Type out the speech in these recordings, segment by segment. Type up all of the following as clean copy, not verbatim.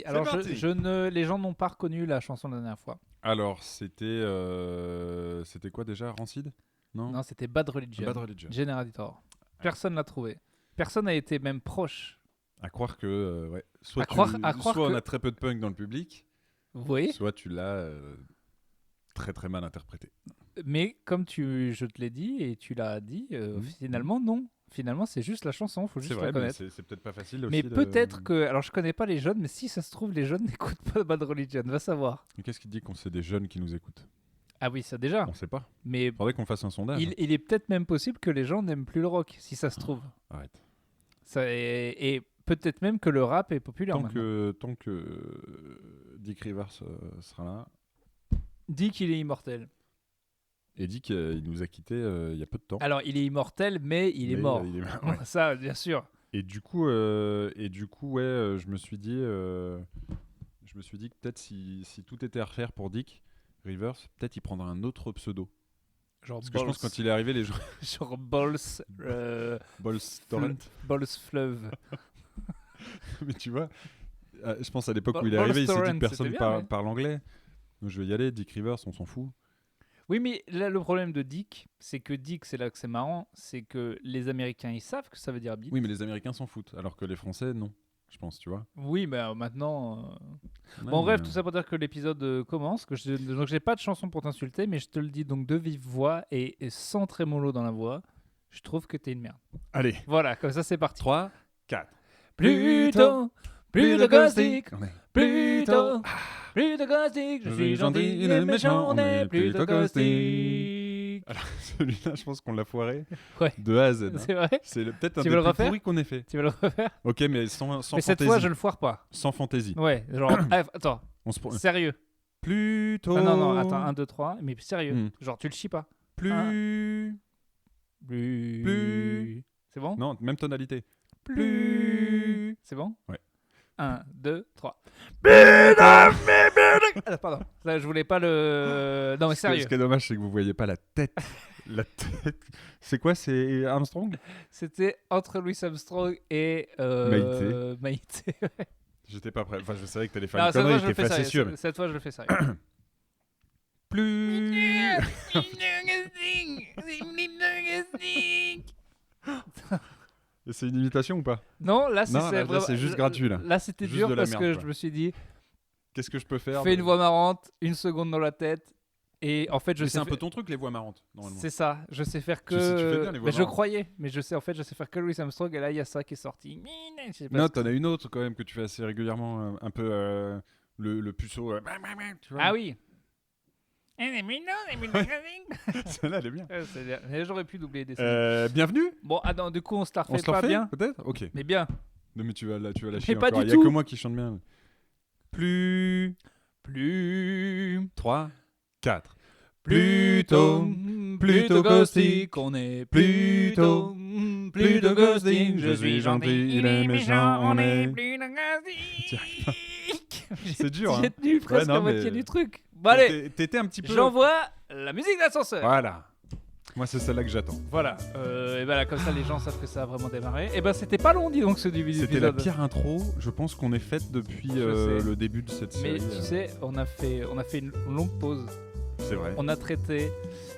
alors parti. les gens n'ont pas reconnu la chanson la dernière fois. Alors, c'était quoi déjà, Rancid? Non, c'était Bad Religion. Bad Religion. Generator. Personne l'a trouvé. Personne n'a été même proche. À croire que, ouais. Soit, À croire on que- a très peu de punk dans le public, Vous voyez? soit tu l'as très très mal interprété. Mais comme je te l'ai dit et tu l'as dit, finalement, non. Finalement, c'est juste la chanson, faut juste C'est vrai, mais reconnaître. c'est peut-être pas facile aussi. Mais peut-être que... Alors, je connais pas les jeunes, mais si ça se trouve, les jeunes n'écoutent pas Bad Religion. Va savoir. Mais qu'est-ce qui dit qu'on sait des jeunes qui nous écoutent? Ah oui, ça déjà. On sait pas. Mais Faudrait qu'on fasse un sondage. il est peut-être même possible que les gens n'aiment plus le rock, si ça se trouve. Arrête. Et peut-être même que le rap est populaire maintenant. Tant que Dick Rivers sera là, Dit qu'il est immortel. et dit qu'il nous a quittés il y a peu de temps. Alors, il est immortel, mais il est Mais, mort. ouais. Ça, bien sûr. Et du coup, ouais, je me suis dit que peut-être si tout était à refaire pour Dick Rivers, peut-être il prendrait un autre pseudo. Genre Parce que je pense que quand il est arrivé, les gens... Genre Balls... Balls Torrent. Balls Fleuve. Mais tu vois, je pense à l'époque où Balls il est arrivé, il s'est dit Torrent, que personne c'était bien, ouais. parle anglais. Donc je vais y aller, Dick Rivers, on s'en fout. Oui, mais là, le problème de Dick, c'est que Dick, c'est là que c'est marrant, c'est que les Américains, ils savent que ça veut dire bite. Oui, mais les Américains s'en foutent, alors que les Français, non. Je pense, tu vois. Oui, mais maintenant... Ouais, Bon, bref, mais, tout ça pour dire que l'épisode commence. Donc, j'ai pas de chanson pour t'insulter, mais je te le dis donc de vive voix et sans trémolo dans la voix. Je trouve que t'es une merde. Allez, Voilà, comme ça, c'est parti. 3, 4. Plutôt caustique, On est- plutôt caustique. Je suis gentil, il est méchant, on est plutôt caustique. Alors, celui-là, je pense qu'on l'a foiré Ouais. de A à Z. hein. C'est vrai? C'est peut-être un Tu des veux le plus refaire pourris qu'on ait fait. Tu veux le refaire? Ok, mais sans Mais fantaisie. cette fois, je le foire pas. Sans fantaisie. Ouais, genre... attends, On se prend... sérieux. Plutôt... Ah, non, attends, 1, 2, 3, mais sérieux. Hmm. Genre, tu le chies pas. Plus... Plus. C'est bon? Non, même tonalité. Plus. C'est bon? Ouais. 1, 2, 3. Ah, pardon. Là, je voulais pas le. Non, mais sérieux. Ce qui est dommage, c'est que vous voyez pas la tête. La tête. C'est quoi? C'est Armstrong? C'était entre Louis Armstrong et. Maïté. J'étais pas prêt. Enfin, je savais que t'allais faire Non, une cette fois, connerie, je le t'es fais facétieux. sérieux. mais- Cette fois, je le fais sérieux. Plus... Et c'est une imitation ou pas? Non, là, Non, là, vraiment- c'est juste gratuit, là. Là, c'était Juste dur de la parce merde, que quoi. je me suis dit, Qu'est-ce que je peux faire? fais une voix marrante, une seconde dans la tête. Et en fait, je Mais sais. c'est un peu ton truc, les voix marrantes, normalement. C'est ça, je sais faire que. Tu sais, tu fais bien les voix mais je marrantes. croyais, mais je sais faire que Louis Armstrong et là il y a ça qui est sorti. Je sais pas Non, ce que t'en as une autre quand même que tu fais assez régulièrement, un peu le puceau. Tu vois. Ah oui. Celle-là, elle est bien. C'est bien. Mais j'aurais pu doubler des scènes. Bienvenue. Bon, attends, du coup on se la On refait se la pas refait, bien, peut-être? Ok. mais bien. Non, mais tu vas la chier pas encore. du Il y a tout. que moi qui chante bien. Plus... Plus. 3, 4. Plutôt caustique, on est plutôt caustique. Je suis gentil, il est méchant, on est plutôt caustique. C'est dur, hein. J'ai tenu presque non, la moitié mais- du truc. Bon allez, T'étais un petit peu... j'envoie la musique d'ascenseur. Voilà. Moi, c'est celle-là que j'attends. Voilà, et ben là comme ça les gens savent que ça a vraiment démarré. Et ben c'était pas long dis donc ce début C'était la d'épisode. pire intro, je pense, qu'on ait faite depuis Je sais. le début de cette Mais série. tu sais, on a fait une longue pause. C'est vrai. On a traité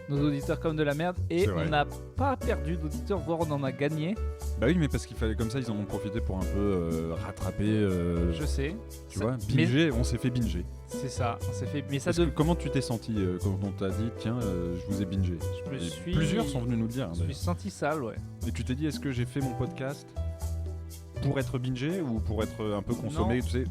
nos auditeurs comme de la merde et C'est vrai. on n'a pas perdu d'auditeurs, voire on en a gagné. Bah oui, mais parce qu'il fallait comme ça, ils en ont profité pour un peu rattraper. Je sais. Tu Ça- vois, mais binger, on s'est fait binger. c'est ça, on s'est fait. Mais ça Est-ce que- comment tu t'es senti quand on t'a dit, tiens, je vous ai bingé? Je me Et suis- Plusieurs sont venus nous le dire. Je me suis senti sale, ouais. Et tu t'es dit, est-ce que j'ai fait mon podcast pour être bingé ou pour être un peu consommé, Non. tu sais,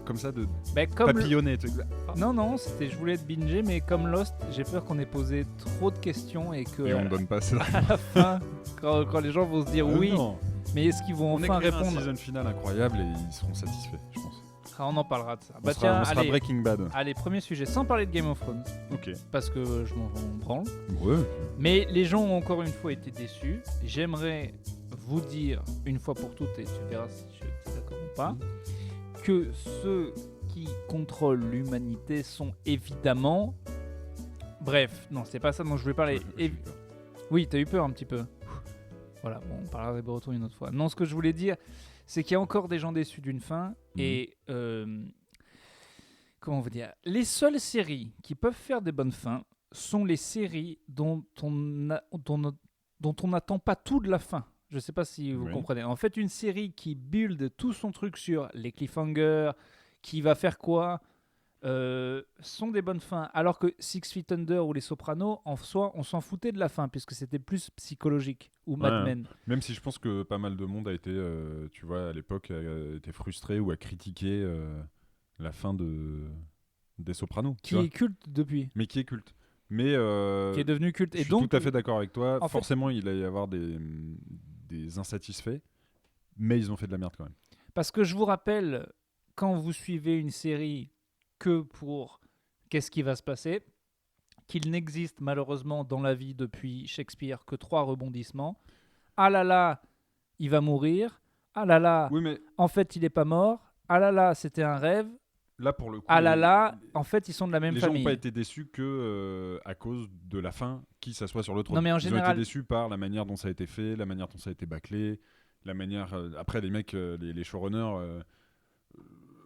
comme ça, de Mais comme papillonner tu sais. non, c'était je voulais être bingé, mais comme Lost, j'ai peur qu'on ait posé trop de questions et que Et on ne donne pas ça. à la fin, quand les gens vont se dire oui, Non. mais est-ce qu'ils vont On enfin écrira un répondre? season final incroyable et ils seront satisfaits, je pense. Ah, on en parlera de ça. On Bah sera, tiens, on sera allez, Breaking Bad. allez, premier sujet, sans parler de Game of Thrones, Ok. parce que je m'en branle. Ouais. Mais les gens ont encore une fois été déçus. J'aimerais vous dire une fois pour toutes, et tu verras si je suis d'accord ou pas, que ceux qui contrôlent l'humanité sont évidemment... Bref, non, c'est pas ça dont je voulais parler. Oui, t'as eu peur un petit peu. Voilà, bon, on parlera des Bretons une autre fois. Non, ce que je voulais dire, c'est qu'il y a encore des gens déçus d'une fin, et comment vous dire, les seules séries qui peuvent faire des bonnes fins sont les séries dont on n'attend pas tout de la fin. Je ne sais pas si vous comprenez. En fait, une série qui build tout son truc sur les cliffhangers, qui va faire quoi, sont des bonnes fins. Alors que Six Feet Under ou Les Sopranos, en soi, on s'en foutait de la fin, puisque c'était plus psychologique. Ou Mad Men. Même si je pense que pas mal de monde a été, tu vois, à l'époque, a été frustré ou a critiqué la fin des Sopranos. Qui est culte depuis. Mais qui est culte. Mais qui est devenu culte. Je suis tout à fait d'accord avec toi. Forcément, il va y avoir des insatisfaits, mais ils ont fait de la merde quand même. Parce que je vous rappelle, quand vous suivez une série que pour qu'est-ce qui va se passer, qu'il n'existe malheureusement dans la vie depuis Shakespeare que 3 rebondissements. Ah là là, il va mourir. Ah là là, en fait, il n'est pas mort. Ah là là, c'était un rêve. Là, pour le coup, ah là là, en fait, ils sont de la même famille. Les gens n'ont pas été déçus que à cause de la fin qui s'assoit sur le trône. Non, mais en général... Ils ont été déçus par la manière dont ça a été fait, la manière dont ça a été bâclé, la manière... Après, les mecs, les showrunners,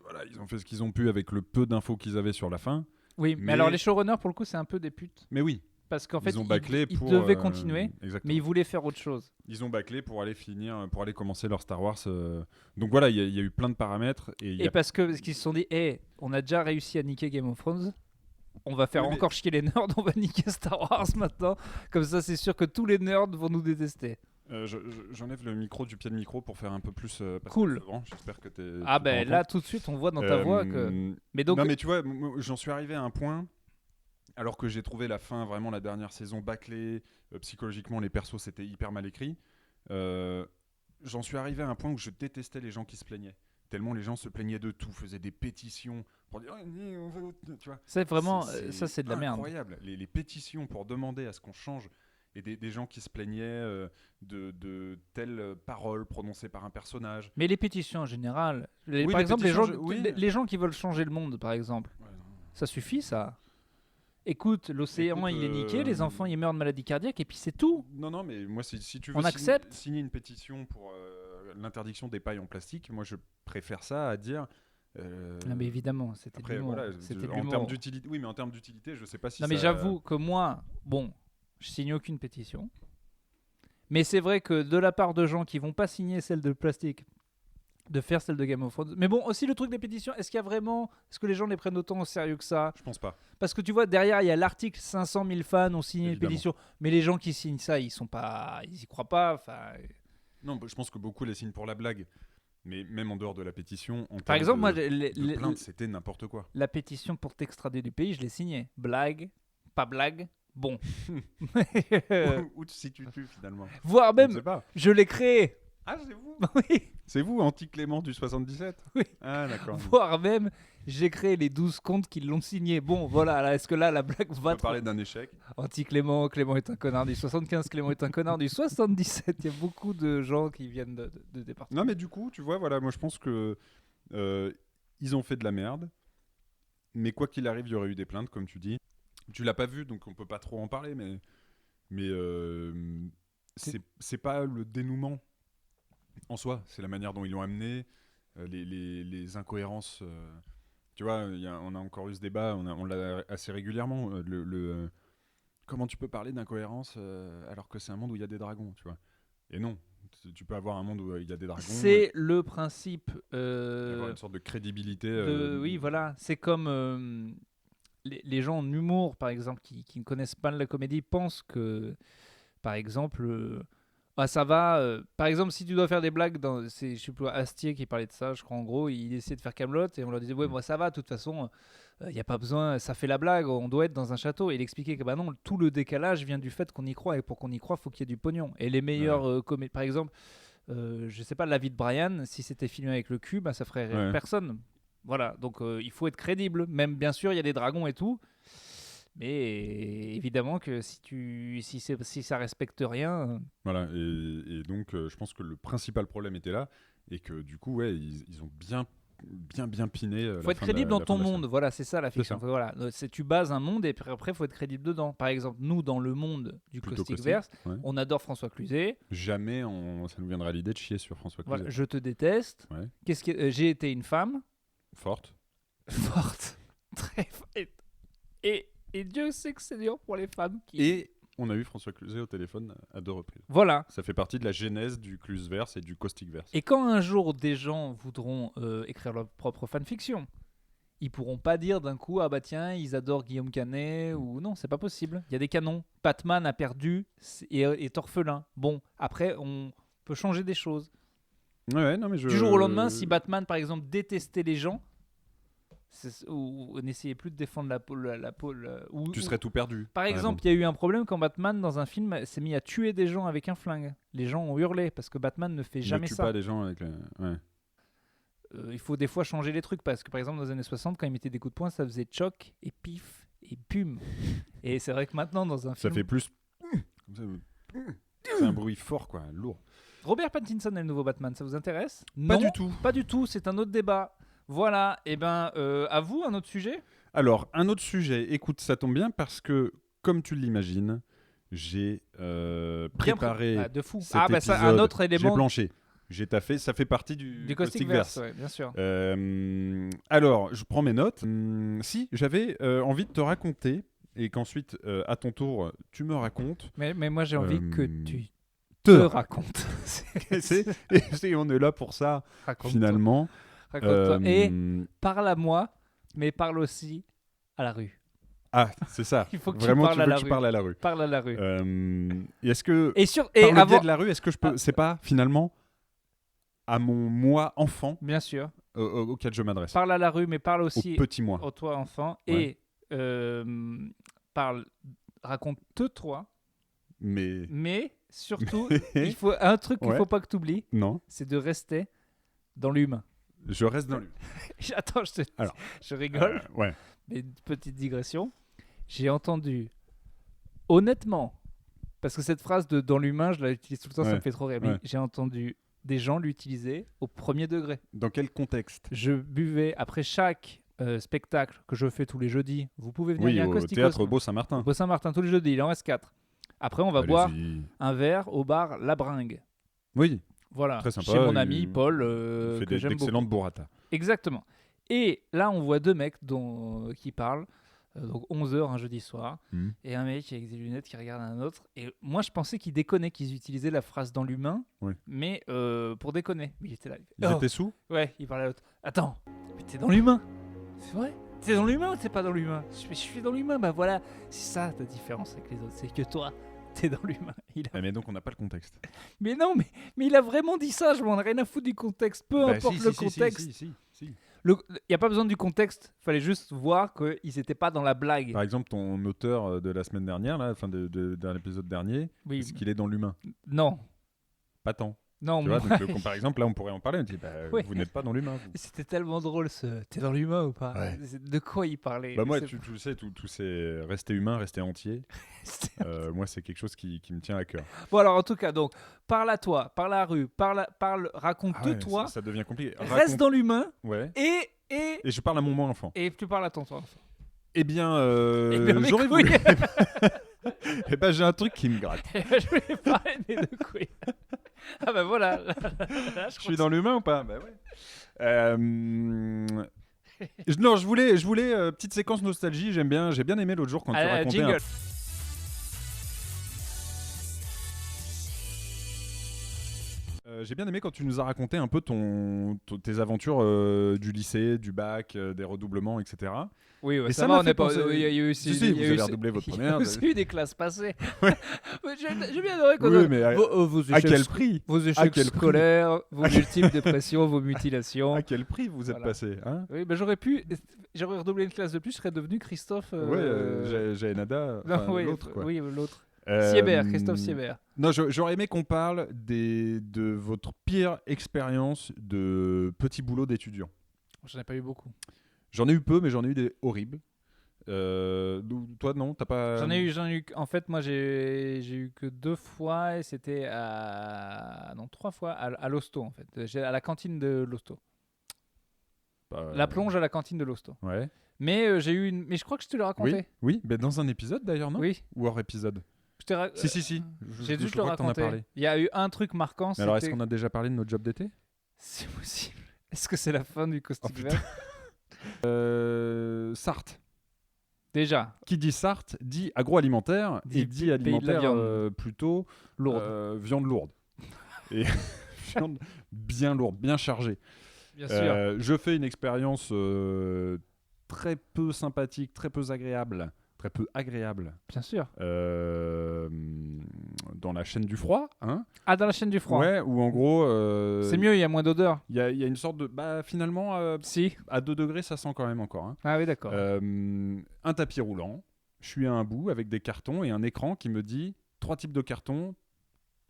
voilà, ils ont fait ce qu'ils ont pu avec le peu d'infos qu'ils avaient sur la fin. Oui, mais alors les showrunners, pour le coup, c'est un peu des putes. Mais oui. Parce qu'en fait, ils devaient continuer, mais ils voulaient faire autre chose. Ils ont bâclé pour aller commencer leur Star Wars. Donc voilà, il y a eu plein de paramètres. Parce qu'ils se sont dit, on a déjà réussi à niquer Game of Thrones, on va faire encore chier les nerds, on va niquer Star Wars maintenant. Comme ça, c'est sûr que tous les nerds vont nous détester. J'enlève le micro du pied de micro pour faire un peu plus cool. J'espère que t'es. Ah ben là, tout de suite, on voit dans ta voix que. Mais donc. Non, mais tu vois, j'en suis arrivé à un point. Alors que j'ai trouvé la fin, vraiment la dernière saison bâclée, psychologiquement les persos c'était hyper mal écrit, j'en suis arrivé à un point où je détestais les gens qui se plaignaient. Tellement les gens se plaignaient de tout, faisaient des pétitions pour dire tu vois. C'est vraiment, ça c'est de la merde. Incroyable, les pétitions pour demander à ce qu'on change, et des gens qui se plaignaient de telles paroles prononcées par un personnage. Mais les pétitions en général, par exemple les gens qui veulent changer le monde par exemple, ça suffit ça. Écoute, l'océan il est niqué, les enfants ils meurent de maladie cardiaque et puis c'est tout. Non, mais moi si tu veux signer une pétition pour l'interdiction des pailles en plastique, moi je préfère ça à dire. Non mais évidemment, c'était de l'humour. En termes d'utilité, oui, mais en termes d'utilité, je sais pas si. Non mais j'avoue que moi, je signe aucune pétition. Mais c'est vrai que de la part de gens qui vont pas signer celle de plastique, de faire celle de Game of Thrones. Mais bon, aussi le truc des pétitions, est-ce que les gens les prennent autant au sérieux que ça ? Je pense pas. Parce que tu vois, derrière, il y a l'article 500 000 fans ont signé une pétition. Mais les gens qui signent ça, ils y croient pas. Non, je pense que beaucoup les signent pour la blague. Mais même en dehors de la pétition, par exemple, moi, plainte, c'était n'importe quoi. La pétition pour t'extrader du pays, je l'ai signée. Blague, pas blague, bon. Où te situes-tu finalement ? Voire même, je l'ai créée. Ah, c'est vous ? Oui. C'est vous, Anti-Clément du 77 ? Oui. Ah, d'accord. Voire même, j'ai créé les 12 comptes qui l'ont signé. Bon, voilà, là, est-ce que là, la blague va... On peut parler d'un échec. Anti-Clément, Clément est un connard du 75, Clément est un connard du 77. Il y a beaucoup de gens qui viennent de départements. Non, mais du coup, tu vois, voilà, moi je pense que ils ont fait de la merde. Mais quoi qu'il arrive, il y aurait eu des plaintes, comme tu dis. Tu l'as pas vu, donc on peut pas trop en parler, mais c'est pas le dénouement en soi, c'est la manière dont ils l'ont amené, les incohérences. Tu vois, on a encore eu ce débat, on l'a assez régulièrement. Comment tu peux parler d'incohérence alors que c'est un monde où il y a des dragons, tu vois ? Et non, tu peux avoir un monde où il y a des dragons. C'est le principe. Il y avoir une sorte de crédibilité. Oui, voilà. C'est comme les gens en humour, par exemple, qui ne connaissent pas la comédie, pensent que, par exemple. Ça va. Par exemple, si tu dois faire des blagues, je sais plus, Astier qui parlait de ça, je crois en gros, il essayait de faire Kaamelott et on leur disait ouais, moi ça va, de toute façon, il n'y a pas besoin, ça fait la blague, on doit être dans un château. Et il expliquait que bah non, tout le décalage vient du fait qu'on y croit et pour qu'on y croit, il faut qu'il y ait du pognon. Et les meilleurs comédies, par exemple, je sais pas, La vie de Brian, si c'était filmé avec le cul, bah, ça ferait rire personne. Voilà, donc il faut être crédible. Même bien sûr, il y a des dragons et tout. Mais évidemment que si ça respecte rien... Voilà, et donc je pense que le principal problème était là, et que du coup, ils ont bien piné. Il faut être crédible dans ton monde, voilà, c'est ça la fiction. Voilà, tu bases un monde, et puis après, il faut être crédible dedans. Par exemple, nous, dans le monde du Causticverse, on adore François Cluzet. Jamais ça nous viendra l'idée de chier sur François Cluzet. Voilà, je te déteste. J'ai été une femme. Forte. Et Dieu sait que c'est dur pour les femmes qui... Et on a eu François Cluzet au téléphone à 2 reprises. Voilà. Ça fait partie de la genèse du Cluzverse et du Causticverse. Et quand un jour des gens voudront écrire leur propre fanfiction, ils pourront pas dire d'un coup ah bah tiens ils adorent Guillaume Canet ou non, c'est pas possible. Il y a des canons. Batman a perdu et est orphelin. Bon, après on peut changer des choses. Ouais, non mais Du jour au lendemain, si Batman par exemple détestait les gens, ou n'essayait plus de défendre la peau, tu serais tout perdu. Par exemple, il y a eu un problème quand Batman dans un film s'est mis à tuer des gens avec un flingue. Les gens ont hurlé parce que Batman ne fait jamais ne tue ça. pas les gens avec ouais. Il faut des fois changer les trucs parce que par exemple dans les années 60 quand il mettait des coups de poing ça faisait tchoc et pif et pum. Et c'est vrai que maintenant dans un film ça fait plus c'est un bruit fort quoi, lourd. Robert Pattinson est le nouveau Batman, ça vous intéresse? Pas Non, du tout. Pas du tout, c'est un autre débat. Voilà, et ben à vous un autre sujet? Alors, un autre sujet, écoute, ça tombe bien parce que, comme tu l'imagines, j'ai préparé de fou. cet Ah bah ça, un autre J'ai élément planché, j'ai taffé, ça fait partie du Causticverse, ouais, bien sûr. Alors, je prends mes notes. Si, j'avais envie de te raconter et qu'ensuite, à ton tour, tu me racontes. Mais moi j'ai envie que tu te racontes. Et on est là pour ça, Raconte-toi. finalement. Raconte-toi. Et parle à moi, mais parle aussi à la rue. Ah, c'est ça. Il faut que vraiment, tu parles à la que rue. je parle à la rue. Parle à la rue. Et est-ce que et par le biais de la rue, est-ce que je peux c'est pas finalement à mon moi enfant bien sûr auquel je m'adresse. Parle à la rue, mais parle aussi au petit moi. au toi enfant. Ouais. Et raconte-toi. Mais surtout, il faut un truc qu'il faut pas que tu oublies. Non. C'est de rester dans l'humain. Je reste dans l'humain. Attends, je rigole. Ouais. Mais une petite digression. J'ai entendu, honnêtement, parce que cette phrase de dans l'humain, je l'utilise tout le temps, ça me fait trop rire. Ouais. J'ai entendu des gens l'utiliser au premier degré. Dans quel contexte? Je buvais après chaque spectacle que je fais tous les jeudis. Vous pouvez venir, il y a un au Causticos. théâtre Beau-Saint-Martin. Beau-Saint-Martin, tous les jeudis, il en reste 4. Après, on va Allez-y. boire un verre au bar La Bringue. Oui. Voilà, Très sympa, chez mon ami Paul, il fait que j'aime beaucoup. d'excellentes burrata. Exactement. Et là, on voit deux mecs qui parlent. Donc 11h un jeudi soir. Et un mec avec des lunettes qui regarde un autre. Et moi, je pensais qu'ils déconnaient, qu'ils utilisaient la phrase dans l'humain. Oui. Mais pour déconner. Mais il était là. Ils étaient sous? Ouais, il parlait à l'autre. Attends, mais t'es dans l'humain. C'est vrai? T'es dans l'humain ou t'es pas dans l'humain? Je suis dans l'humain, bah voilà. C'est ça ta différence avec les autres. C'est que toi, t'es dans l'humain. Mais donc on n'a pas le contexte. Mais non, mais il a vraiment dit ça. Je m'en ai rien à foutre du contexte. Peu importe le contexte. Si. Il n'y a pas besoin du contexte. Il fallait juste voir qu'ils n'étaient pas dans la blague. Par exemple, ton auteur de la semaine dernière, là, enfin d'un épisode dernier, oui. est-ce qu'il est dans l'humain? Non. Pas tant. Non, tu vois, donc, par exemple, là, on pourrait en parler. On dit, oui. Vous n'êtes pas dans l'humain. C'était tellement drôle, T'es dans l'humain ou pas? Ouais. De quoi il parlait? Bah moi, tu sais, tout c'est rester humain, rester entier. Moi, c'est quelque chose qui me tient à cœur. Bon, alors, en tout cas, donc, parle à toi, parle à la rue, raconte-toi. Ça devient compliqué. Reste dans l'humain. Ouais. Et je parle à mon moi enfant. Et tu parles à ton toi enfant. Eh bien, j'aurais voulu. Eh ben, j'ai un truc qui me gratte. Je voulais parler de mes deux couilles. Ah bah voilà. Là, je suis dans l'humain ou pas? Bah ouais. Non, je voulais petite séquence nostalgie. J'ai bien aimé l'autre jour quand tu racontais. Jingle. J'ai bien aimé quand tu nous as raconté un peu tes aventures du lycée, du bac, des redoublements, etc. Oui, et ça va, on n'est pas. Il y a eu aussi. Si, vous avez redoublé votre première. Il y a aussi eu des classes passées. Ouais. J'ai bien adoré quand oui, mais vos échecs, à quel prix? Vos échecs scolaires, vos multiples dépressions, vos mutilations. À quel prix vous êtes passé, hein? Oui, ben j'aurais redoublé une classe de plus, je serais devenu Christophe. Jaénada, l'autre quoi. Oui, l'autre. Siebert, Christophe Siebert. Non, j'aurais aimé qu'on parle de votre pire expérience de petit boulot d'étudiant. J'en ai pas eu beaucoup. J'en ai eu peu, mais j'en ai eu des horribles. Toi, non, t'as pas. J'en ai eu. En fait, moi, j'ai eu que 2 fois et c'était non, 3 fois à l'hosto en fait. À la cantine de l'hosto. La plonge à la cantine de l'hosto. Ouais. Mais j'ai eu mais je crois que je te l'ai raconté. Oui. Mais dans un épisode d'ailleurs, non? Oui. Ou hors épisode. Si. J'ai dû te le raconter. Il y a eu un truc marquant. Mais alors, est-ce qu'on a déjà parlé de notre job d'été? C'est possible. Est-ce que c'est la fin du Causticverse? Sarthe. Déjà. Qui dit Sarthe dit agroalimentaire Dit et dit pays de la alimentaire viande. plutôt Lourde. viande lourde. Et viande bien lourde, bien chargée. Bien sûr. Je fais une expérience très peu sympathique, très peu agréable Bien sûr. dans la chaîne du froid. Hein, Ah, dans la chaîne du froid. ouais, où en gros... C'est mieux, il y a moins d'odeur. Il y a une sorte de... Bah, finalement, Si. à 2 degrés, ça sent quand même encore. Hein. Ah oui, d'accord. Un tapis roulant. Je suis à un bout avec des cartons et un écran qui me dit 3 types de cartons,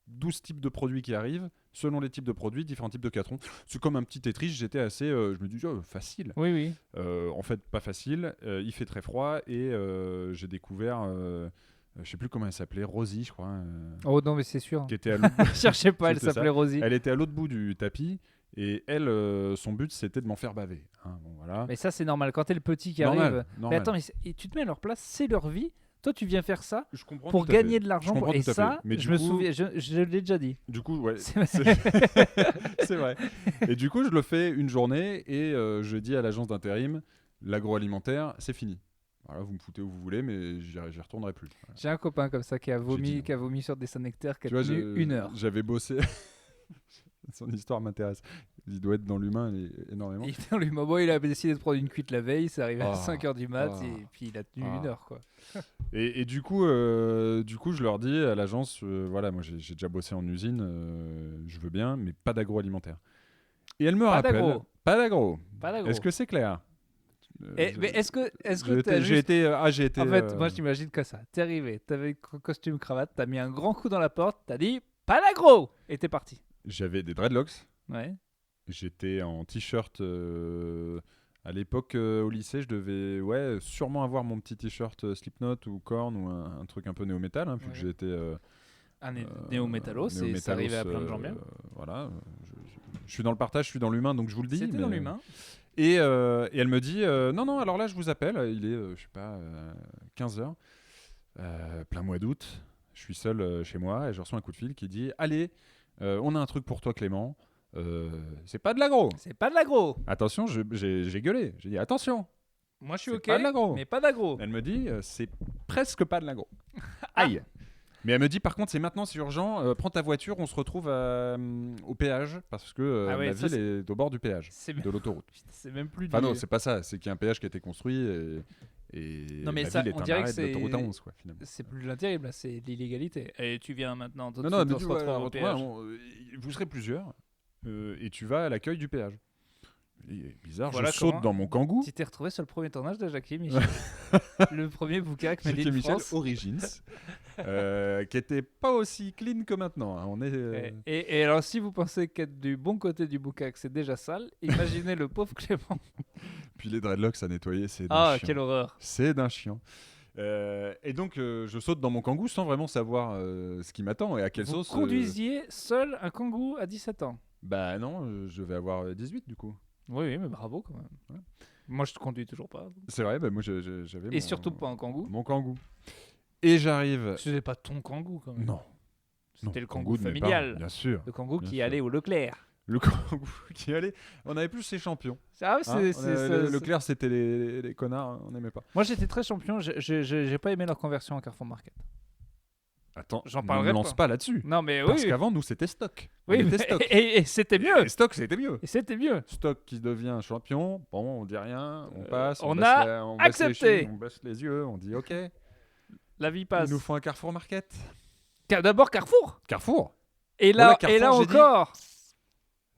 12 types de produits qui arrivent. Selon les types de produits, différents types de cartons. C'est comme un petit Tetris, j'étais assez... je me dis, facile. Oui, oui. En fait, pas facile. Il fait très froid et j'ai découvert... je sais plus comment elle s'appelait, Rosie, je crois. Oh non, mais c'est sûr. Qui était à l'autre- Cherchez pas, elle C'était ça. s'appelait Rosie. Elle était à l'autre bout du tapis et elle, son but, c'était de m'en faire baver. Hein, bon, voilà. Mais ça, c'est normal. Quand t'es le petit qui Normal, arrive. Mais normal. attends, et tu te mets à leur place, c'est leur vie. Toi, tu viens faire ça Je comprends pour tout à fait. gagner de l'argent. Je comprends Et tout à ça, fait. Mais je du me coup- souviens, je l'ai déjà dit. Du coup, ouais, C'est- c'est vrai. Et du coup, je le fais une journée et je dis à l'agence d'intérim, l'agroalimentaire, c'est fini. Voilà, vous me foutez où vous voulez, mais j'y retournerai plus. Voilà. J'ai un copain comme ça qui a J'ai vomi, dit non. sur des Saint-Nectaire qui a Tu vois, tenu 1 heure. J'avais bossé. Son histoire m'intéresse. Il doit être dans l'humain énormément. Et dans le moment, il a décidé de prendre une cuite la veille, c'est arrivé à Ah, 5h du mat, ah, et puis il a tenu ah. 1 heure, quoi. Et du coup, je leur dis à l'agence, voilà, moi j'ai déjà bossé en usine, je veux bien, mais pas d'agroalimentaire. Et elle me Pas rappelle, d'agro. pas d'agro. Pas d'agro. Est-ce que c'est clair Mais est-ce que j'ai t'as été, juste... j'ai été. En fait, moi, j'imagine que ça. T'es arrivé, t'avais costume, cravate, t'as mis un grand coup dans la porte, t'as dit « Pas d'agro !» Et t'es parti. J'avais des dreadlocks. Ouais. J'étais en t-shirt. À l'époque, au lycée, je devais sûrement avoir mon petit t-shirt Slipknot ou Korn ou un truc un peu néo-metal, hein, vu Ouais. que j'étais. Un néo-métallos, c'est néo-métallos, arrivé à plein de gens bien. Voilà. Je suis dans le partage, je suis dans l'humain, donc je vous le dis. C'était dans mais- l'humain. Et elle me dit non, alors là, je vous appelle. Il est, je sais pas, 15h, plein mois d'août. Je suis seul chez moi et je reçois un coup de fil qui dit allez, on a un truc pour toi, Clément. C'est pas de l'agro. C'est pas de l'agro. Attention, j'ai gueulé. J'ai dit attention. Moi, je suis C'est OK, pas de l'agro. mais pas d'agro. Elle me dit c'est presque pas de l'agro. Aïe. Mais elle me dit par contre c'est maintenant, c'est urgent. Prends ta voiture, on se retrouve au péage parce que Ah ouais, la ça, ville est au bord du péage C'est de l'autoroute. Putain, c'est même plus Enfin du... non, c'est pas ça. C'est qu'il y a un péage qui a été construit et Non, mais la ça, ville est on un dirait que arrêt de c'est- l'autoroute A11 quoi finalement. C'est plus l'intérim, là, c'est l'illégalité. Et tu viens maintenant, tout de Non, suite, mais on tu se vois, retrouve au péage. vous serez plusieurs et tu vas à l'accueil du péage. Et bizarre, Voilà je saute comment- dans mon kangou. Tu t'es retrouvé sur le premier tournage de Jackie et Michel. Le premier boucac Made Jackie in Michel France. Origins, qui était pas aussi clean que maintenant. Hein. On est. Et alors, si vous pensez qu'être du bon côté du boucac, c'est déjà sale, imaginez le pauvre Clément. Puis les dreadlocks à nettoyer, c'est d'un Ah, chiant. quelle horreur. C'est d'un chiant. Et donc, je saute dans mon kangou sans vraiment savoir ce qui m'attend et à quelle Vous sauce. conduisiez seul un kangou à 17 ans. Bah non, je vais avoir 18 du coup. Oui, mais bravo quand même. Ouais. Moi, je te conduis toujours pas. C'est vrai, bah moi j'avais. Et surtout pas un kangou. Mon kangou. Et j'arrive. C'était pas ton kangou quand même. Non. C'était non, le kangou de mes familial. parents, bien sûr. Le kangou Bien qui sûr. allait au Leclerc. Le kangou qui allait. On avait plus ces champions. Ah, hein. c'est, c'est- Leclerc, c'était les connards, on n'aimait pas. Moi, j'étais très champion. J'ai pas aimé leur conversion en Carrefour Market. Attends, J'en ne parlerai me lance pas là-dessus. Non, mais Parce oui. qu'avant, nous, c'était stock. Oui, On était mais- stock. et c'était mieux. Et stock, c'était mieux. Et c'était mieux. Stock qui devient champion, bon, on dit rien, on passe, on baisse a on baisse les accepté. chevilles, on baisse les yeux, on dit ok. La vie Il passe. nous faut un Carrefour Market. D'abord Carrefour. Carrefour. Et Voilà, là, Carrefour, et là j'ai dit. encore.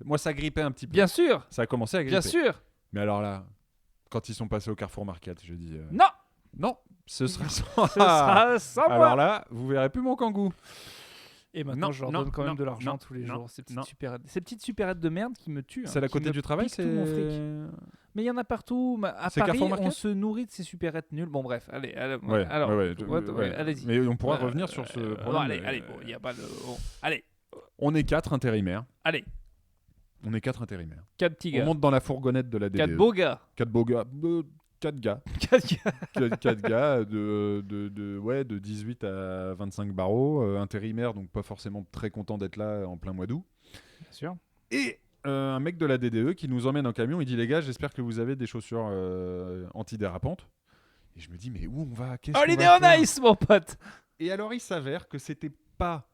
Moi, ça grippait un petit peu. Bien sûr. Ça a commencé à gripper. Bien sûr. Mais alors là, quand ils sont passés au Carrefour Market, je dis Non. non, ce sera sans. Ce sera sans Alors moi. là, vous verrez plus mon kangou. Et maintenant, Non, je leur non, donne quand même non, de l'argent non, tous les non, jours. Ces non. petites supérettes de merde qui me tuent. C'est à qui côté me du travail, piquent tout mon fric. Mais il y en a partout. À C'est Paris, Carrefour on Market se nourrit de ces supérettes nulles. Bon, bref, allez. Ouais, alors, ouais. allez-y. Mais on pourra revenir sur ce Bon, problème. allez, bon, il y a pas de. Bon, allez, On est 4 intérimaires. allez. On est 4 intérimaires. 4 petits On gars. monte dans la fourgonnette de la DDE. 4 beaux gars. 4 beaux gars. 4 gars. 4 gars. 4 gars de 18 à 25 barreaux. Intérimaires, donc pas forcément très contents d'être là en plein mois d'août. Bien sûr. Et un mec de la DDE qui nous emmène en camion. Il dit les gars, j'espère que vous avez des chaussures antidérapantes. Et je me dis, mais où on va? Qu'est-ce qu'on Holiday va on faire? Ice, mon pote. Et alors, il s'avère que c'était pas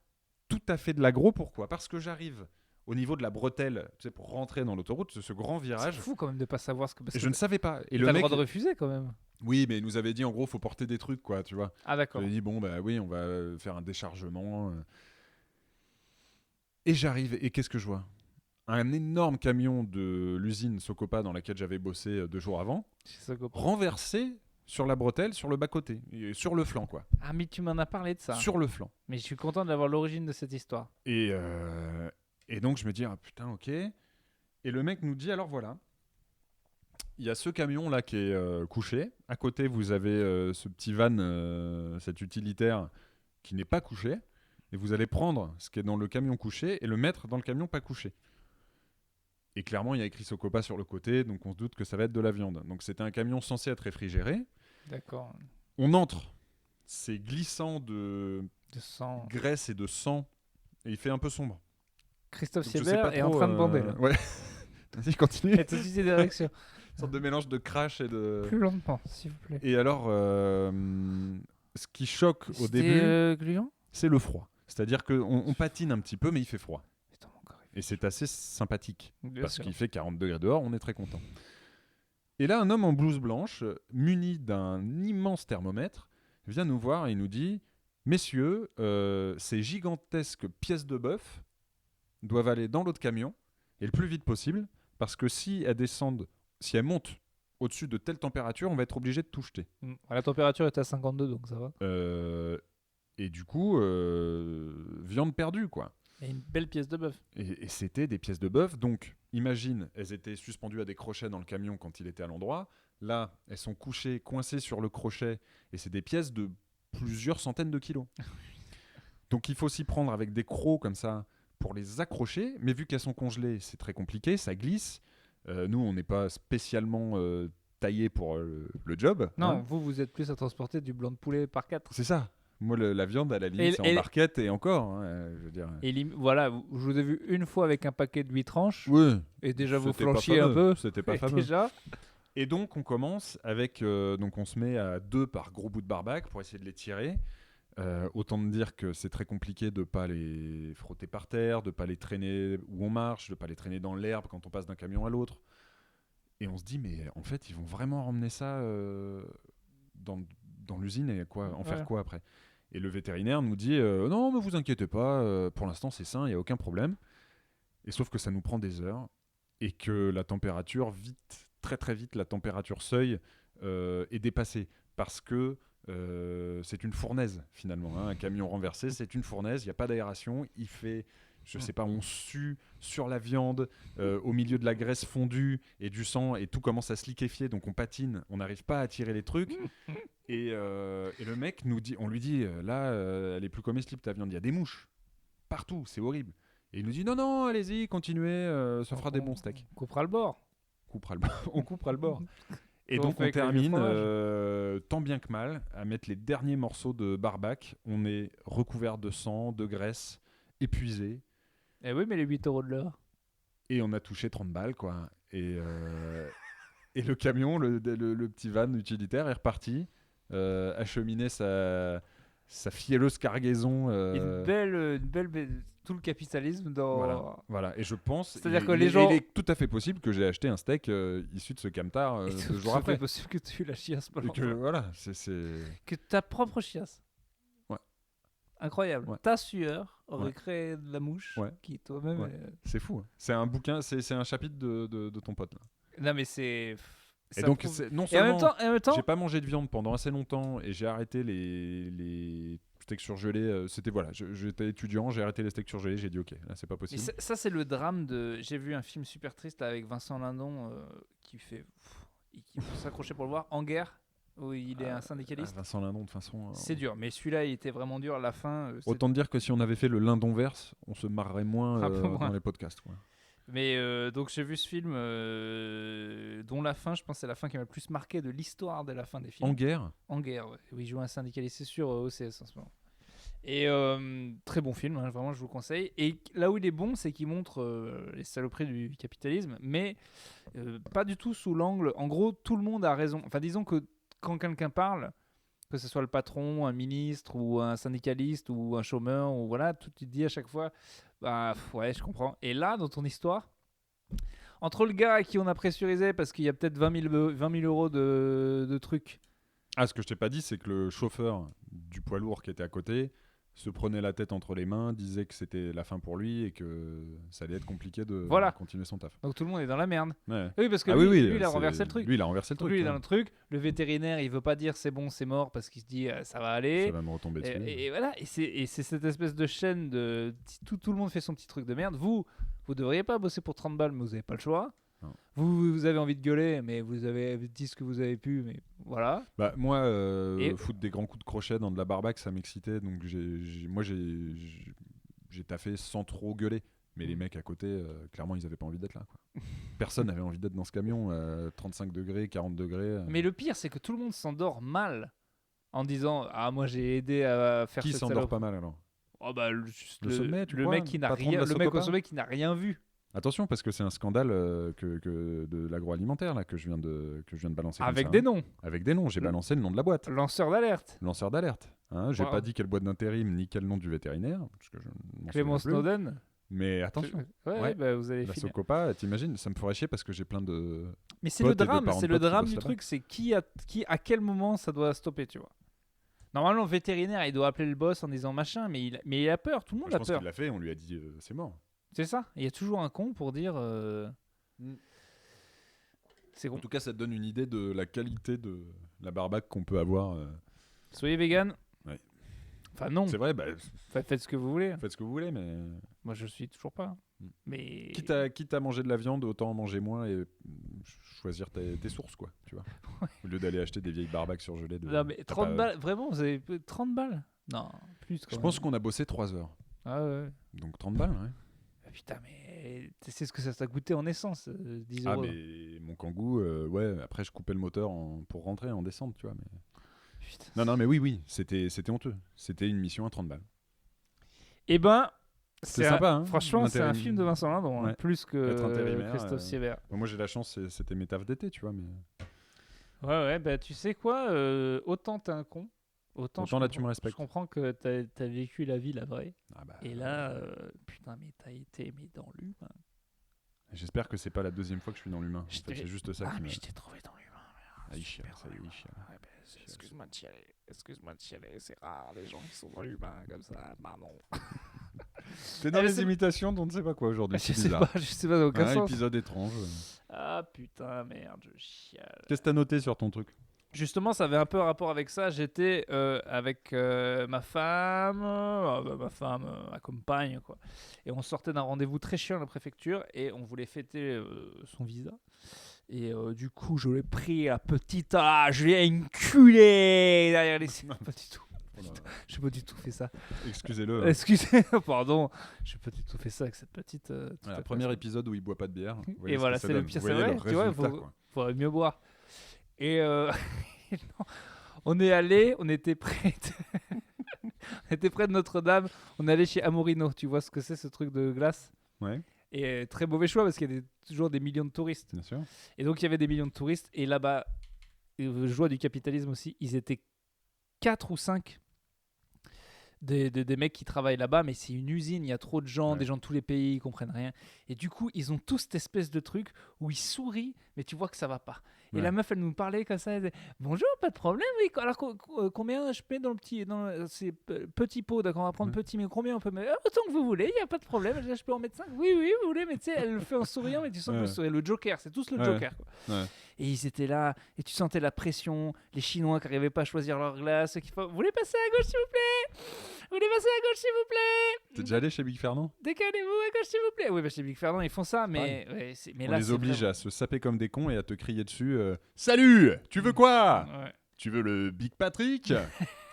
tout à fait de l'aggro. Pourquoi? Parce que j'arrive au niveau de la bretelle, tu sais, pour rentrer dans l'autoroute, ce grand C'est virage. fou quand même de pas savoir ce que. Parce Et que je ne savais pas. Et t'as le le mec, droit de refuser quand même. oui, mais il nous avait dit en gros, faut porter des trucs, quoi, tu vois. Ah d'accord. Il a dit, bon, bah oui, on va faire un déchargement. Et j'arrive, et qu'est-ce que je vois? Un énorme camion de l'usine Socopa dans laquelle j'avais bossé 2 jours avant, C'est ça, copain. renversé sur la bretelle, sur le bas-côté, et sur le flanc, quoi. Ah mais tu m'en as parlé de ça. Sur le flanc. Mais je suis content d'avoir l'origine de cette histoire. Et donc, je me dis, ah putain, ok. Et le mec nous dit, alors voilà, il y a ce camion là qui est couché. À côté, vous avez ce petit van, cet utilitaire qui n'est pas couché. Et vous allez prendre ce qui est dans le camion couché et le mettre dans le camion pas couché. Et clairement, il y a écrit Socopa sur le côté, donc on se doute que ça va être de la viande. Donc c'était un camion censé être réfrigéré. D'accord. On entre, c'est glissant de De sang. graisse et de sang, et il fait un peu sombre. Christophe Donc, je sais Siebert pas est en trop, train de bander là. Ouais. Vas-y, continue. Et tout de suite des réactions. Une sorte de mélange de crash et de... Plus lentement, s'il vous plaît. Et alors, ce qui choque au C'était, début, gluant. c'est le froid. C'est-à-dire qu'on patine un petit peu, mais il fait froid. Putain, mon corps, il Et c'est assez sympathique, fait- parce Bien qu'il sûr. fait 40 degrés dehors, on est très content. Et là, un homme en blouse blanche, muni d'un immense thermomètre, vient nous voir et il nous dit « Messieurs, ces gigantesques pièces de bœuf doivent aller dans l'autre camion, et le plus vite possible, parce que si elles descendent, si elles montent au-dessus de telle température, on va être obligé de tout jeter. La température est à 52 donc ça va. Et du coup, viande perdue, quoi. Et une belle pièce de bœuf. Et c'était des pièces de bœuf. Donc, imagine, elles étaient suspendues à des crochets dans le camion quand il était à l'endroit. Là, elles sont couchées, coincées sur le crochet. Et c'est des pièces de plusieurs centaines de kilos. Donc, il faut s'y prendre avec des crocs comme ça pour les accrocher. Mais vu qu'elles sont congelées, c'est très compliqué. Ça glisse. Nous, on n'est pas spécialement taillés pour le job. Non, hein. vous êtes plus à transporter du blanc de poulet par 4. C'est ça. Moi, la viande, à la limite, Et- c'est en et- barquette et encore. Hein, je veux dire. Et voilà, je vous ai vu une fois avec un paquet de 8 tranches. Oui. Et déjà vous C'était pas flanchiez un fameux, peu. C'était pas Et fameux. déjà. Et donc, on commence avec. Donc, on se met à 2 par gros bout de barbac pour essayer de les tirer. Autant de dire que c'est très compliqué de ne pas les frotter par terre, de ne pas les traîner où on marche, de ne pas les traîner dans l'herbe quand on passe d'un camion à l'autre. Et on se dit, mais en fait, ils vont vraiment ramener ça dans l'usine et en faire Ouais. quoi après? Et le vétérinaire nous dit, non, mais vous inquiétez pas, pour l'instant c'est sain, il n'y a aucun problème. Et sauf que ça nous prend des heures et que la température, très très vite, la température seuil est dépassée parce que c'est une fournaise finalement. Hein. Un camion renversé, c'est une fournaise, il n'y a pas d'aération, il fait, je sais pas, on sue sur la viande, au milieu de la graisse fondue et du sang, et tout commence à se liquéfier, donc on patine, on n'arrive pas à tirer les trucs. Et le mec nous dit, on lui dit, là, elle est plus comestible ta viande, il y a des mouches partout, c'est horrible. Et il nous dit, non, non, allez-y, continuez, ça fera des bons steaks. On coupera le bord. On coupera le bord. Et On donc fait on avec le vieux termine, fromage. tant bien que mal, à mettre les derniers morceaux de barbac. On est recouvert de sang, de graisse, épuisé. Eh oui, mais les 8 € de l'heure. Et on a touché 30 balles, quoi. Et le camion, le petit van utilitaire est reparti, acheminer sa fielleuse cargaison. Une belle. Tout le capitalisme dans. Voilà. Et je pense, C'est-à-dire que les gens- il est tout à fait possible que j'ai acheté un steak issu de ce camtar Et 2 tout jours à après. fait possible que tu aies la chiasse pas Et que, longtemps. voilà, c'est... Que ta propre chiasse. Ouais. Incroyable. Ouais. Ta sueur aurait Ouais. créé de la mouche Ouais. qui toi-même. Ouais. C'est fou. Hein. C'est un bouquin, c'est un chapitre de ton pote. Là. Non, mais c'est. Et ça donc, prouve- non Et en même seulement temps, j'ai pas mangé de viande pendant assez longtemps et j'ai arrêté les steaks surgelés. C'était voilà, j'étais étudiant, j'ai arrêté les steaks surgelés, j'ai dit ok, là c'est pas et possible. ça, c'est le drame de. J'ai vu un film super triste là, avec Vincent Lindon qui fait. Il faut s'accrocher pour le voir. En guerre, où il est un syndicaliste. Vincent Lindon, de toute façon. C'est dur, mais celui-là, il était vraiment dur. À la fin. Autant dire que si on avait fait le Lindon verse, on se marrerait moins Un peu moins. dans les podcasts. Quoi. Mais donc j'ai vu ce film dont la fin, je pense, c'est la fin qui m'a le plus marqué de l'histoire de la fin des films. En guerre. En guerre, ouais. Oui, il joue un syndicaliste, c'est sûr, OCS en ce moment. Et très bon film, hein, vraiment, je vous le conseille. Et là où il est bon, c'est qu'il montre les saloperies du capitalisme, mais pas du tout sous l'angle. En gros, tout le monde a raison. Enfin, disons que quand quelqu'un parle, que ce soit le patron, un ministre ou un syndicaliste ou un chômeur, ou voilà, tu te dis à chaque fois, ouais, je comprends. Et là, dans ton histoire, entre le gars à qui on a pressurisé parce qu'il y a peut-être 20 000 euros de trucs. Ah, ce que je t'ai pas dit, c'est que le chauffeur du poids lourd qui était à côté se prenait la tête entre les mains, disait que c'était la fin pour lui et que ça allait être compliqué de continuer son taf. Donc tout le monde est dans la merde. Ouais. Oui, parce que lui, il a renversé le truc. Lui, il a renversé le truc. Lui, il est dans le truc. Le vétérinaire, il veut pas dire c'est bon, c'est mort parce qu'il se dit ça va aller. Ça va me retomber dessus. Et voilà. Et c'est cette espèce de chaîne de tout le monde fait son petit truc de merde. Vous devriez pas bosser pour 30 balles, mais vous avez pas le choix. Vous avez envie de gueuler, mais vous avez dit ce que vous avez pu, mais voilà. Bah, moi, foutre des grands coups de crochet dans de la barbaque, ça m'excitait, donc j'ai taffé sans trop gueuler. Mais les mecs à côté, clairement, ils avaient pas envie d'être là, quoi. Personne n'avait envie d'être dans ce camion, 35 degrés, 40 degrés. Mais le pire, c'est que tout le monde s'endort mal en disant moi j'ai aidé à faire Qui cette s'endort salope. pas mal alors? Le sommet, le mec qui n'a rien, le mec au sommet qui n'a rien vu. Attention, parce que c'est un scandale que de l'agroalimentaire là, que je viens de balancer. Avec comme ça, des noms. Avec des noms. J'ai balancé le nom de la boîte. Lanceur d'alerte. Lanceur d'alerte. J'ai pas dit quelle boîte d'intérim ni quel nom du vétérinaire. Parce que je m'en Clément souviens plus. Snowden. Mais attention. Ouais. Vous allez la finir. Socopa, t'imagines, ça me ferait chier parce que j'ai plein de. Mais c'est le drame, du là-bas. truc, c'est à quel moment ça doit stopper, tu vois. Normalement, le vétérinaire, il doit appeler le boss en disant machin, mais il a peur, tout le monde a Je pense peur. qu'il l'a fait, on lui a dit c'est mort. C'est ça. Il y a toujours un con pour dire. C'est con. En tout cas, ça te donne une idée de la qualité de la barbaque qu'on peut avoir. Soyez vegan. Ouais. Enfin non. C'est vrai, Faites ce que vous voulez. Faites ce que vous voulez, mais. Moi, je suis toujours pas. Mais quitte à manger de la viande, autant en manger moins et choisir tes sources, quoi. Tu vois. Au lieu d'aller acheter des vieilles barbaques surgelées. Non, mais 30 balles, vraiment, vous avez 30 balles? Non, plus. Je pense qu'on a bossé 3 heures. Ah ouais. Donc 30 balles, ouais. Putain, mais tu sais ce que ça t'a coûté en essence, 10 euros. Ah, mais mon Kangoo, ouais, après je coupais le moteur pour rentrer en descente, tu vois. Mais... Putain, non, mais oui, c'était honteux. C'était une mission à 30 balles. Eh ben, c'est sympa, hein. Franchement, c'est un film de Vincent Lindon, ouais. Plus que Christophe Sievert. Moi, j'ai la chance, c'était mes tafs d'été, tu vois. Mais... Ouais, bah tu sais quoi, autant t'es un con. Autant là, tu me respectes. Je comprends que t'as vécu la vie, la vraie. Ah bah, et là, putain, mais t'as été dans l'humain. J'espère que c'est pas la deuxième fois que je suis dans l'humain. En fait, c'est juste ça qui mais je t'ai trouvé dans l'humain. Il chie. Excuse-moi de chialer, c'est rare les gens qui sont dans l'humain comme ça. Pardon. T'es dans les imitations dont on ne sait pas quoi aujourd'hui. Je sais pas dans aucun sens. Un épisode étrange. Ah putain, merde, je chiale. Qu'est-ce que t'as noté sur ton truc? Justement, ça avait un peu rapport avec ça. J'étais avec ma femme, ma compagne, quoi. Et on sortait d'un rendez-vous très chiant à la préfecture et on voulait fêter son visa. Et du coup, je l'ai pris à petite je l'ai enculé derrière les... Pas du tout. J'ai pas du tout fait ça. Excusez-le. Pardon. J'ai pas du tout fait ça avec cette petite... Voilà, premier épisode où il boit pas de bière. Et voilà, c'est le pire, c'est vrai. Tu vois, faudrait mieux boire. Et non, on est allé, on était près de Notre-Dame. On est allé chez Amorino. Tu vois ce que c'est, ce truc de glace? Ouais. Et très mauvais choix parce qu'il y a toujours des millions de touristes. Bien sûr. Et donc il y avait des millions de touristes. Et là-bas, joie du capitalisme aussi, ils étaient 4 ou 5 des mecs qui travaillent là-bas, mais c'est une usine, il y a trop de gens, des gens de tous les pays, ils comprennent rien. Et du coup, ils ont tous cette espèce de truc où ils sourient, mais tu vois que ça va pas. Et la meuf, elle nous parlait comme ça, elle disait « Bonjour, pas de problème, oui. Alors, combien je mets dans ces petits pots, d'accord, on va prendre petit, mais combien on peut mettre? Autant que vous voulez, il n'y a pas de problème. Je peux en mettre 5. Oui, vous voulez, mais tu sais, elle le fait en souriant, mais tu sens que le sourire, le Joker, c'est tous le Joker, quoi. Et ils étaient là, et tu sentais la pression, les Chinois qui n'arrivaient pas à choisir leur glace, qui font « Vous voulez passer à gauche, s'il vous plaît? Vous voulez passer à gauche, s'il vous plaît? T'es déjà allé chez Big Fernand? Décalez-vous à gauche, s'il vous plaît. » Oui, chez Big Fernand, ils font ça, mais, mais on là, les oblige vraiment... à se saper comme des cons et à te crier dessus Salut, tu veux quoi? Tu veux le Big Patrick?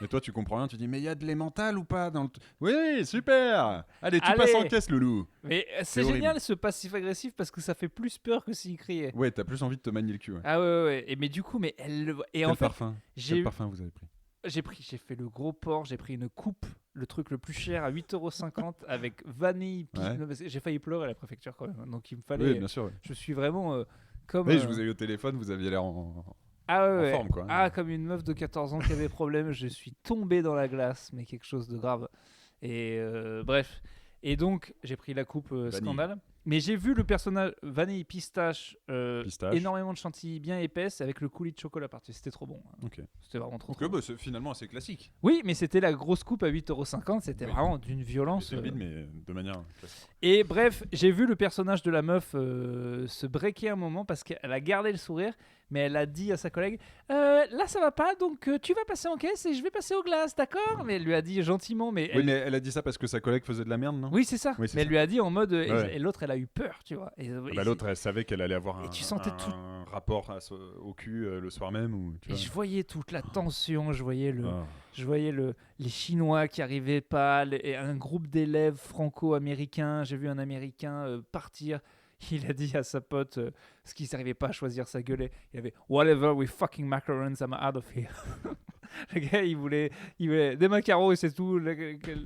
Et toi, tu comprends rien, tu dis mais il y a de l'emmental ou pas dans le... Oui, super. Allez, tu passes en caisse, loulou. Mais c'est génial ce passif-agressif parce que ça fait plus peur que s'il criait. Ouais, t'as plus envie de te manier le cul. Ah ouais. Et mais du coup, mais elle... Et quel en fait, parfum? Quel parfum vous avez pris? J'ai fait le gros porc, j'ai pris une coupe, le truc le plus cher à 8,50€ avec vanille. J'ai failli pleurer à la préfecture quand même. Donc il me fallait... Oui, bien sûr. Je suis vraiment comme... Oui, je vous ai eu au téléphone, vous aviez l'air Ah ouais, en ouais. forme, quoi. Ah, comme une meuf de 14 ans qui avait problème, je suis tombé dans la glace, mais quelque chose de grave. Et bref. Et donc, j'ai pris la coupe Vanille. scandale. Mais j'ai vu le personnage vanille pistache, Pistache. énormément de chantilly bien épaisse avec le coulis de chocolat par-dessus. C'était trop bon. Ok. C'était vraiment trop, Donc, trop bon. c'est finalement assez classique. Oui, mais c'était la grosse coupe à 8,50 €. C'était Oui. vraiment d'une violence. C'est vide, mais de manière classique. Et bref, j'ai vu le personnage de la meuf se breaker un moment parce qu'elle a gardé le sourire, mais elle a dit à sa collègue là ça va pas, donc tu vas passer en caisse et je vais passer aux glaces, d'accord? Mais elle lui a dit gentiment, mais Oui, mais elle a dit ça parce que sa collègue faisait de la merde, non? oui, c'est ça. Oui, c'est Mais elle ça. lui a dit en mode Ouais. et l'autre elle a eu peur, tu vois. Et, Ah bah, l'autre, elle savait qu'elle allait avoir Et un, tu sentais un tout- rapport au cul le soir même. Ou, tu et vois. je voyais toute la tension, je voyais Ah. les Chinois qui arrivaient pas, et un groupe d'élèves franco-américains. J'ai vu un Américain partir. Il a dit à sa pote, parce qu'il n'arrivait pas à choisir sa gueulée, il avait Whatever with fucking macarons, I'm out of here. Le gars, il voulait des macarons et c'est tout,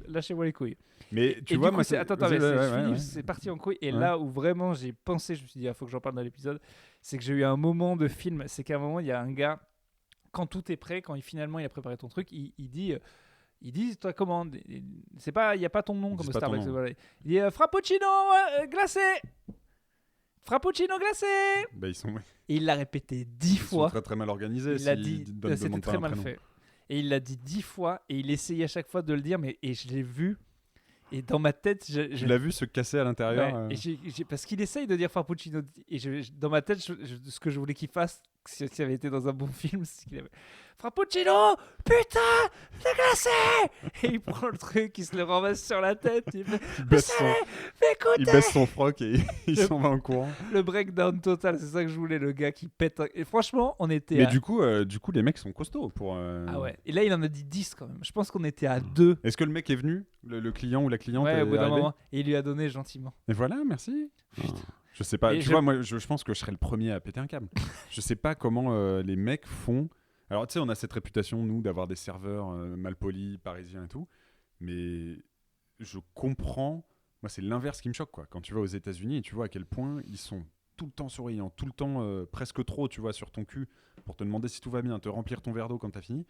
lâchez-moi les couilles. Mais tu Et vois, du coup, moi, attends, vas-y, mais ouais, je ouais, finis, ouais. c'est parti en couille. Et Ouais. là où vraiment j'ai pensé, je me suis dit, il faut que j'en parle dans l'épisode, c'est que j'ai eu un moment de film. C'est qu'à un moment, il y a un gars, quand tout est prêt, quand finalement il a préparé ton truc, il dit ta commande. C'est pas, il n'y a pas ton nom Ils comme disent pas ton Starbucks. nom. Voilà. Il dit Frappuccino glacé. Frappuccino glacé. Bah, ils sont Et il l'a répété 10 fois. très très mal organisés. Il l'a s'ils dit, demandent c'était pas très un mal prénom. fait. Et il l'a dit 10 fois et il essayait à chaque fois de le dire, et je l'ai vu. Et dans ma tête, Tu l'as vu se casser à l'intérieur. ouais, et parce qu'il essaye de dire Frappuccino. Et dans ma tête, ce que je voulais qu'il fasse, s'il avait été dans un bon film, c'est qu'il avait Frappuccino, putain, c'est glacé. Et il prend le truc, il se le renverse sur la tête. Il fait, Il baisse son, mais écoutez, il baisse son froc et il s'en va en courant. le breakdown total, c'est ça que je voulais, le gars qui pète. Et franchement, on était. Mais à... du coup, les mecs sont costauds pour. Ah ouais. Et là, il en a dit 10 quand même. Je pense qu'on était à 2. Est-ce que le mec est venu, le client ou la cliente Ouais, est au bout d'un arrivé moment. Et il lui a donné gentiment. Et voilà, merci. Je sais pas. Et Tu vois, moi, je pense que je serais le premier à péter un câble. Je sais pas comment les mecs font. Alors, tu sais, on a cette réputation, nous, d'avoir des serveurs malpolis, parisiens et tout. Mais je comprends. Moi, c'est l'inverse qui me choque, quoi. Quand tu vas aux États-Unis et tu vois à quel point ils sont tout le temps souriants, tout le temps presque trop, tu vois, sur ton cul pour te demander si tout va bien, te remplir ton verre d'eau quand t'as fini.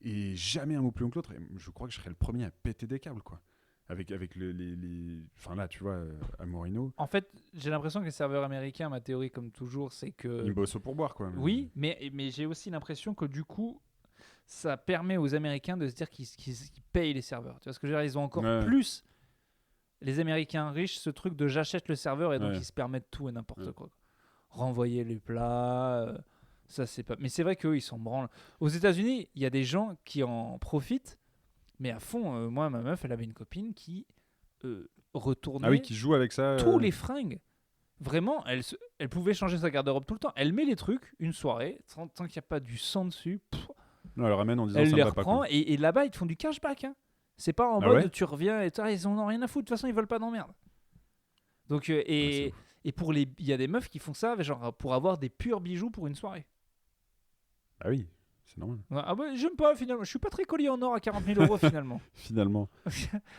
Et jamais un mot plus long que l'autre. Et je crois que je serais le premier à péter des câbles, quoi. Avec les... Enfin là, tu vois, à Morino, En fait, j'ai l'impression que les serveurs américains, ma théorie, comme toujours, c'est que. ils bossent au pourboire, quoi. Oui, mais j'ai aussi l'impression que du coup, ça permet aux Américains de se dire qu'ils payent les serveurs. Tu vois ce que je veux dire? Ils ont encore Ouais. plus, les Américains riches, ce truc de j'achète le serveur et donc Ouais. ils se permettent tout et n'importe Ouais. quoi. Renvoyer les plats, ça c'est pas. Mais c'est vrai qu'eux, ils s'en branlent. Aux États-Unis, il y a des gens qui en profitent, mais à fond. Moi, ma meuf, elle avait une copine qui retournait Ah oui, qui jouent avec ça. tous les fringues. Vraiment, elle pouvait changer sa garde-robe tout le temps. Elle met les trucs une soirée, tant qu'il n'y a pas du sang dessus, Non, elle ramène en disant elle ça les me va pas. reprend. Quoi. Et là-bas, ils te font du cashback. Hein. C'est pas en Ah mode ouais tu reviens et ils en ont rien à foutre. De toute façon, ils veulent pas d'emmerde. Donc, c'est et il y a des meufs qui font ça genre, pour avoir des purs bijoux pour une soirée. Ah oui, c'est normal. Ah bah, j'aime pas finalement. Je suis pas très collier en or à 40 000 € finalement. Finalement.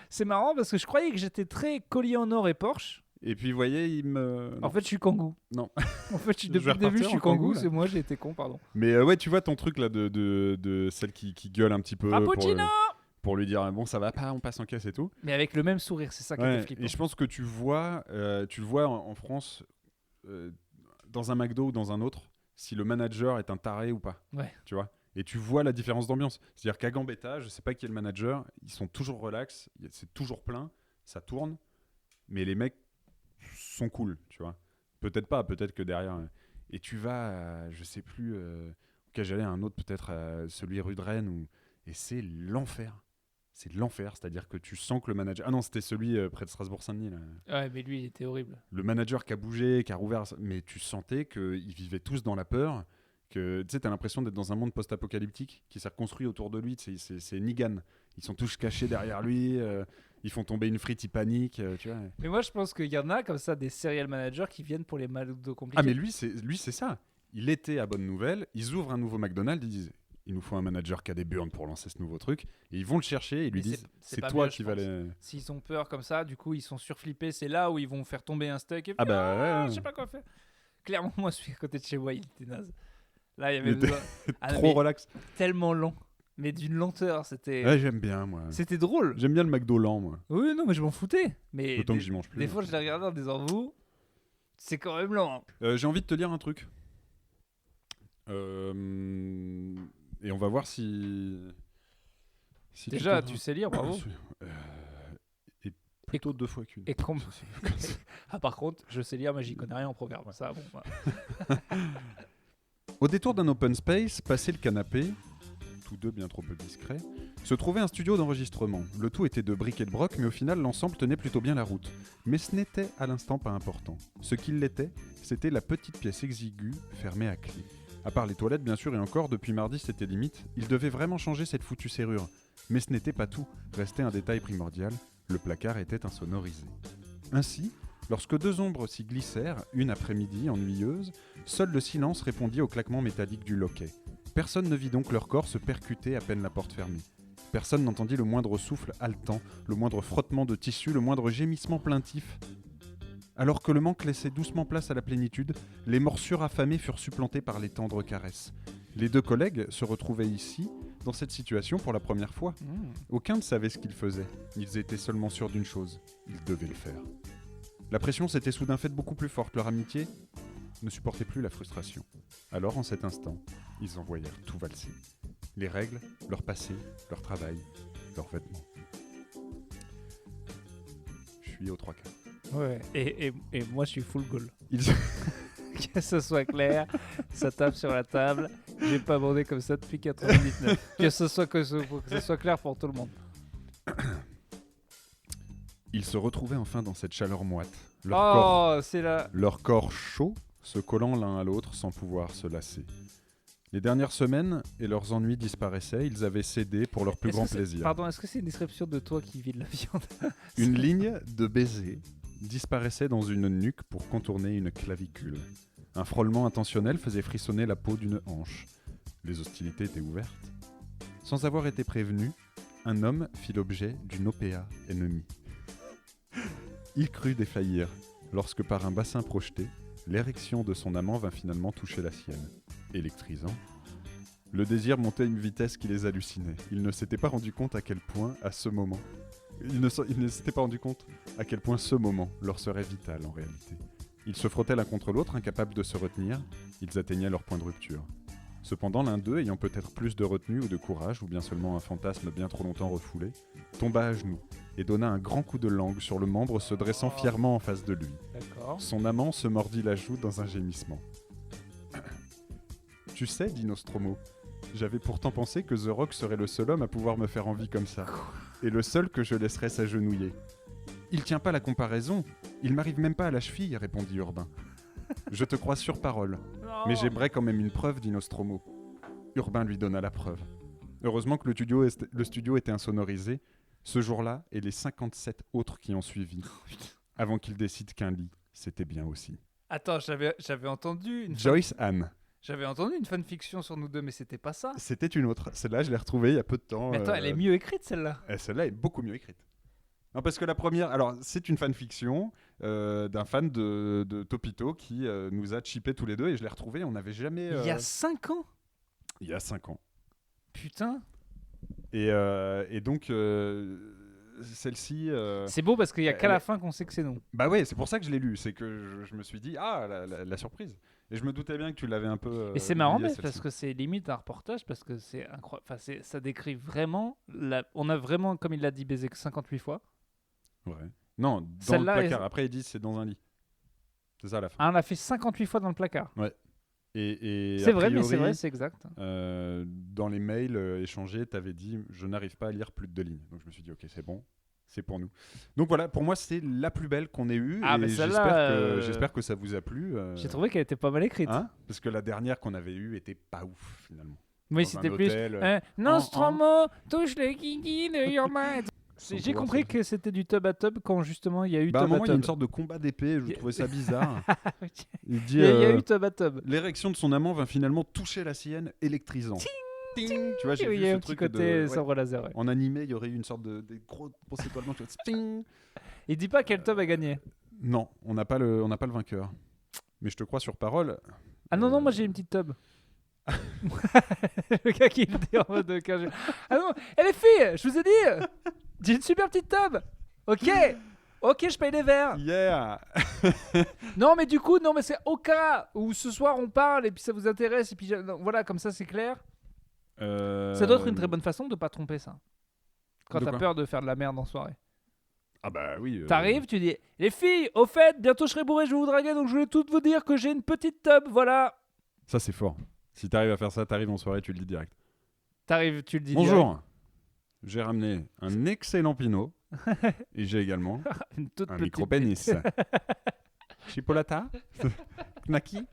C'est marrant parce que je croyais que j'étais très collier en or et Porsche. Et puis, vous voyez, il me. En fait, je suis Kangoo. Non. En fait, Je depuis vais le début, je repartir suis en Kangoo, Kangoo. là. C'est moi, j'ai été con, pardon. Mais ouais, tu vois ton truc là de celle qui gueule un petit peu Frappuccino pour lui dire bon, ça va pas, on passe en caisse et tout. Mais avec le même sourire, c'est ça qui Ouais, était flippant. et je pense que tu le vois en France dans un McDo ou dans un autre si le manager est un taré ou pas. Ouais. Tu vois. Et tu vois la différence d'ambiance. C'est-à-dire qu'à Gambetta, je sais pas qui est le manager, ils sont toujours relax, c'est toujours plein, ça tourne, mais les mecs sont cool, tu vois. Peut-être pas, peut-être que derrière. Et tu vas, je sais plus, auquel j'allais un autre, peut-être celui rue de Rennes, et c'est l'enfer. C'est l'enfer, c'est-à-dire que tu sens que le manager. Ah non, c'était celui près de Strasbourg-Saint-Denis. Là. Ouais, mais lui, il était horrible. Le manager qui a bougé, qui a rouvert. Mais tu sentais qu'ils vivaient tous dans la peur. Que tu sais, t'as l'impression d'être dans un monde post-apocalyptique qui s'est reconstruit autour de lui. C'est Negan. Ils sont tous cachés derrière lui. Ils font tomber une frite, ils paniquent. Tu vois. Mais moi, je pense qu'il y en a comme ça, des serial managers qui viennent pour les McDo compliqués. Ah, mais lui, c'est ça. Il était à Bonne Nouvelle. Ils ouvrent un nouveau McDonald's. Ils disent il nous faut un manager qui a des burnes pour lancer ce nouveau truc. Et ils vont le chercher et ils lui Mais disent c'est pas toi mieux, qui je vas pense. les. S'ils ont peur comme ça, du coup, ils sont surflippés. C'est là où ils vont faire tomber un steak. Et puis, Ah bah ouais. je sais pas quoi faire. Clairement, moi, celui à côté de chez moi, il était naze. Là, il y avait Mais trop mais relax. tellement long. Mais d'une lenteur, c'était... Ouais, j'aime bien, moi. C'était drôle. J'aime bien le McDo lent, moi. Oui, non, mais je m'en foutais. Mais Autant que j'y mange plus. des fois, je les regardais en disant, vous, c'est quand même lent. J'ai envie de te lire un truc. Et on va voir si Déjà, tu sais lire, bravo. Et plutôt 2 fois qu'une. Et ah, par contre, je sais lire, mais j'y connais rien en proverbe. Ça, bon, bah. Au détour d'un open space, passé le canapé, tous deux bien trop peu discrets, se trouvait un studio d'enregistrement. Le tout était de briques et de broc, mais au final, l'ensemble tenait plutôt bien la route. Mais ce n'était à l'instant pas important. Ce qu'il l'était, c'était la petite pièce exiguë, fermée à clé. À part les toilettes, bien sûr, et encore, depuis mardi, c'était limite. Il devait vraiment changer cette foutue serrure. Mais ce n'était pas tout. Restait un détail primordial. Le placard était insonorisé. Ainsi, lorsque 2 ombres s'y glissèrent, une après-midi ennuyeuse, seul le silence répondit au claquement métallique du loquet. Personne ne vit donc leur corps se percuter à peine la porte fermée. Personne n'entendit le moindre souffle haletant, le moindre frottement de tissu, le moindre gémissement plaintif. Alors que le manque laissait doucement place à la plénitude, les morsures affamées furent supplantées par les tendres caresses. Les 2 collègues se retrouvaient ici, dans cette situation pour la première fois. Aucun ne savait ce qu'ils faisaient. Ils étaient seulement sûrs d'une chose, ils devaient le faire. La pression s'était soudain faite beaucoup plus forte, leur amitié ne supportait plus la frustration. Alors, en cet instant, ils envoyèrent tout valser. Les règles, leur passé, leur travail, leurs vêtements. Je suis aux 3/4. Ouais. Et moi, je suis full goal. Ils... Que ce soit clair, ça tape sur la table. J'ai pas bandé comme ça depuis 99. Que ce soit clair pour tout le monde. Ils se retrouvaient enfin dans cette chaleur moite. Leur corps chaud, se collant l'un à l'autre sans pouvoir se lasser. Les dernières semaines et leurs ennuis disparaissaient, ils avaient cédé pour leur plus grand plaisir. Pardon, est-ce que c'est une description de toi qui vide la viande? Une ligne de baiser disparaissait dans une nuque pour contourner une clavicule. Un frôlement intentionnel faisait frissonner la peau d'une hanche. Les hostilités étaient ouvertes. Sans avoir été prévenu, un homme fit l'objet d'une OPA ennemie. Il crut défaillir, lorsque par un bassin projeté, l'érection de son amant vint finalement toucher la sienne. Électrisant. Le désir montait à une vitesse qui les hallucinait. Il ne s'était pas rendu compte à quel point, à ce moment... Il ne s'était pas rendu compte à quel point ce moment leur serait vital en réalité. Ils se frottaient l'un contre l'autre, incapables de se retenir. Ils atteignaient leur point de rupture. Cependant, l'un d'eux, ayant peut-être plus de retenue ou de courage, ou bien seulement un fantasme bien trop longtemps refoulé, tomba à genoux et donna un grand coup de langue sur le membre se dressant fièrement en face de lui. D'accord. Son amant se mordit la joue dans un gémissement. « Tu sais, dit Nostromo, j'avais pourtant pensé que The Rock serait le seul homme à pouvoir me faire envie comme ça, et le seul que je laisserais s'agenouiller. Il tient pas la comparaison, il m'arrive même pas à la cheville, répondit Urbain. Je te crois sur parole, mais j'aimerais quand même une preuve, dit Nostromo. Urbain lui donna la preuve. Heureusement que le studio était insonorisé, ce jour-là et les 57 autres qui ont suivi, avant qu'il décide qu'un lit, c'était bien aussi. Attends, j'avais entendu Joyce Anne. J'avais entendu une fanfiction sur nous deux, mais c'était pas ça. C'était une autre. Celle-là, je l'ai retrouvée il y a peu de temps. Mais attends, elle est mieux écrite, celle-là. Celle-là est beaucoup mieux écrite. Non, parce que la première... Alors, c'est une fanfiction d'un fan de Topito qui nous a chippé tous les deux, et je l'ai retrouvée, on n'avait jamais... Il y a 5 ans. Il y a 5 ans. Putain. Et donc... celle-ci... C'est beau parce qu'il n'y a qu'à la fin qu'on sait que c'est nous. Bah ouais, c'est pour ça que je l'ai lu. C'est que je me suis dit, la surprise. Et je me doutais bien que tu l'avais un peu... Et c'est marrant parce que c'est limite un reportage, parce que c'est incroyable. Enfin, ça décrit vraiment... On a vraiment, comme il l'a dit, baisé 58 fois. Ouais. Non, dans celle-là le placard. Après, ils disent c'est dans un lit. C'est ça à la fin. Ah, on l'a fait 58 fois dans le placard. Ouais. Et c'est vrai, mais c'est vrai, c'est exact. Dans les mails échangés, tu avais dit je n'arrive pas à lire plus de 2 lignes. Donc je me suis dit ok, c'est bon, c'est pour nous. Donc voilà, pour moi c'est la plus belle qu'on ait eue. Ah, et mais j'espère que ça vous a plu. J'ai trouvé qu'elle était pas mal écrite. Hein, parce que la dernière qu'on avait eue était pas ouf finalement. Oui, c'était plus. Nostromo, touche le kiki de your mind. J'ai compris que c'était du tub à tub quand justement il y a eu tub à tub. À un moment, il y a une sorte de combat d'épée, je trouvais ça bizarre. Il dit, il y a eu tub à tub. L'érection de son amant va finalement toucher la sienne, électrisant. Ting, ting. Tu vois, j'ai vu il y a ce un petit truc côté sabre laser. Ouais. En animé, il y aurait eu une sorte de gros étoilement. Il dit pas quel tub a gagné. Non, on n'a pas le vainqueur. Mais je te crois sur parole. Ah non, moi j'ai une petite tub. Le gars qui le dit en mode de 15 jours. Ah non, les filles, je vous ai dit, j'ai une super petite tub. Ok, je paye les verres. Yeah. Non, mais du coup, non, mais c'est au cas où ce soir on parle et puis ça vous intéresse et puis non, voilà, comme ça c'est clair. Ça doit être une très bonne façon de pas tromper ça. Quand De t'as quoi peur de faire de la merde en soirée. Ah bah oui. T'arrives, tu dis, les filles, au fait, bientôt je serai bourré, je vais vous draguer, donc je voulais toutes vous dire que j'ai une petite tub, voilà. Ça c'est fort. Si t'arrives à faire ça, t'arrives en soirée, tu le dis direct. T'arrives, tu le dis. Bonjour. J'ai ramené un excellent pinot et j'ai également direct. Une toute un petite micro-pénis. Chipolata. Knaki.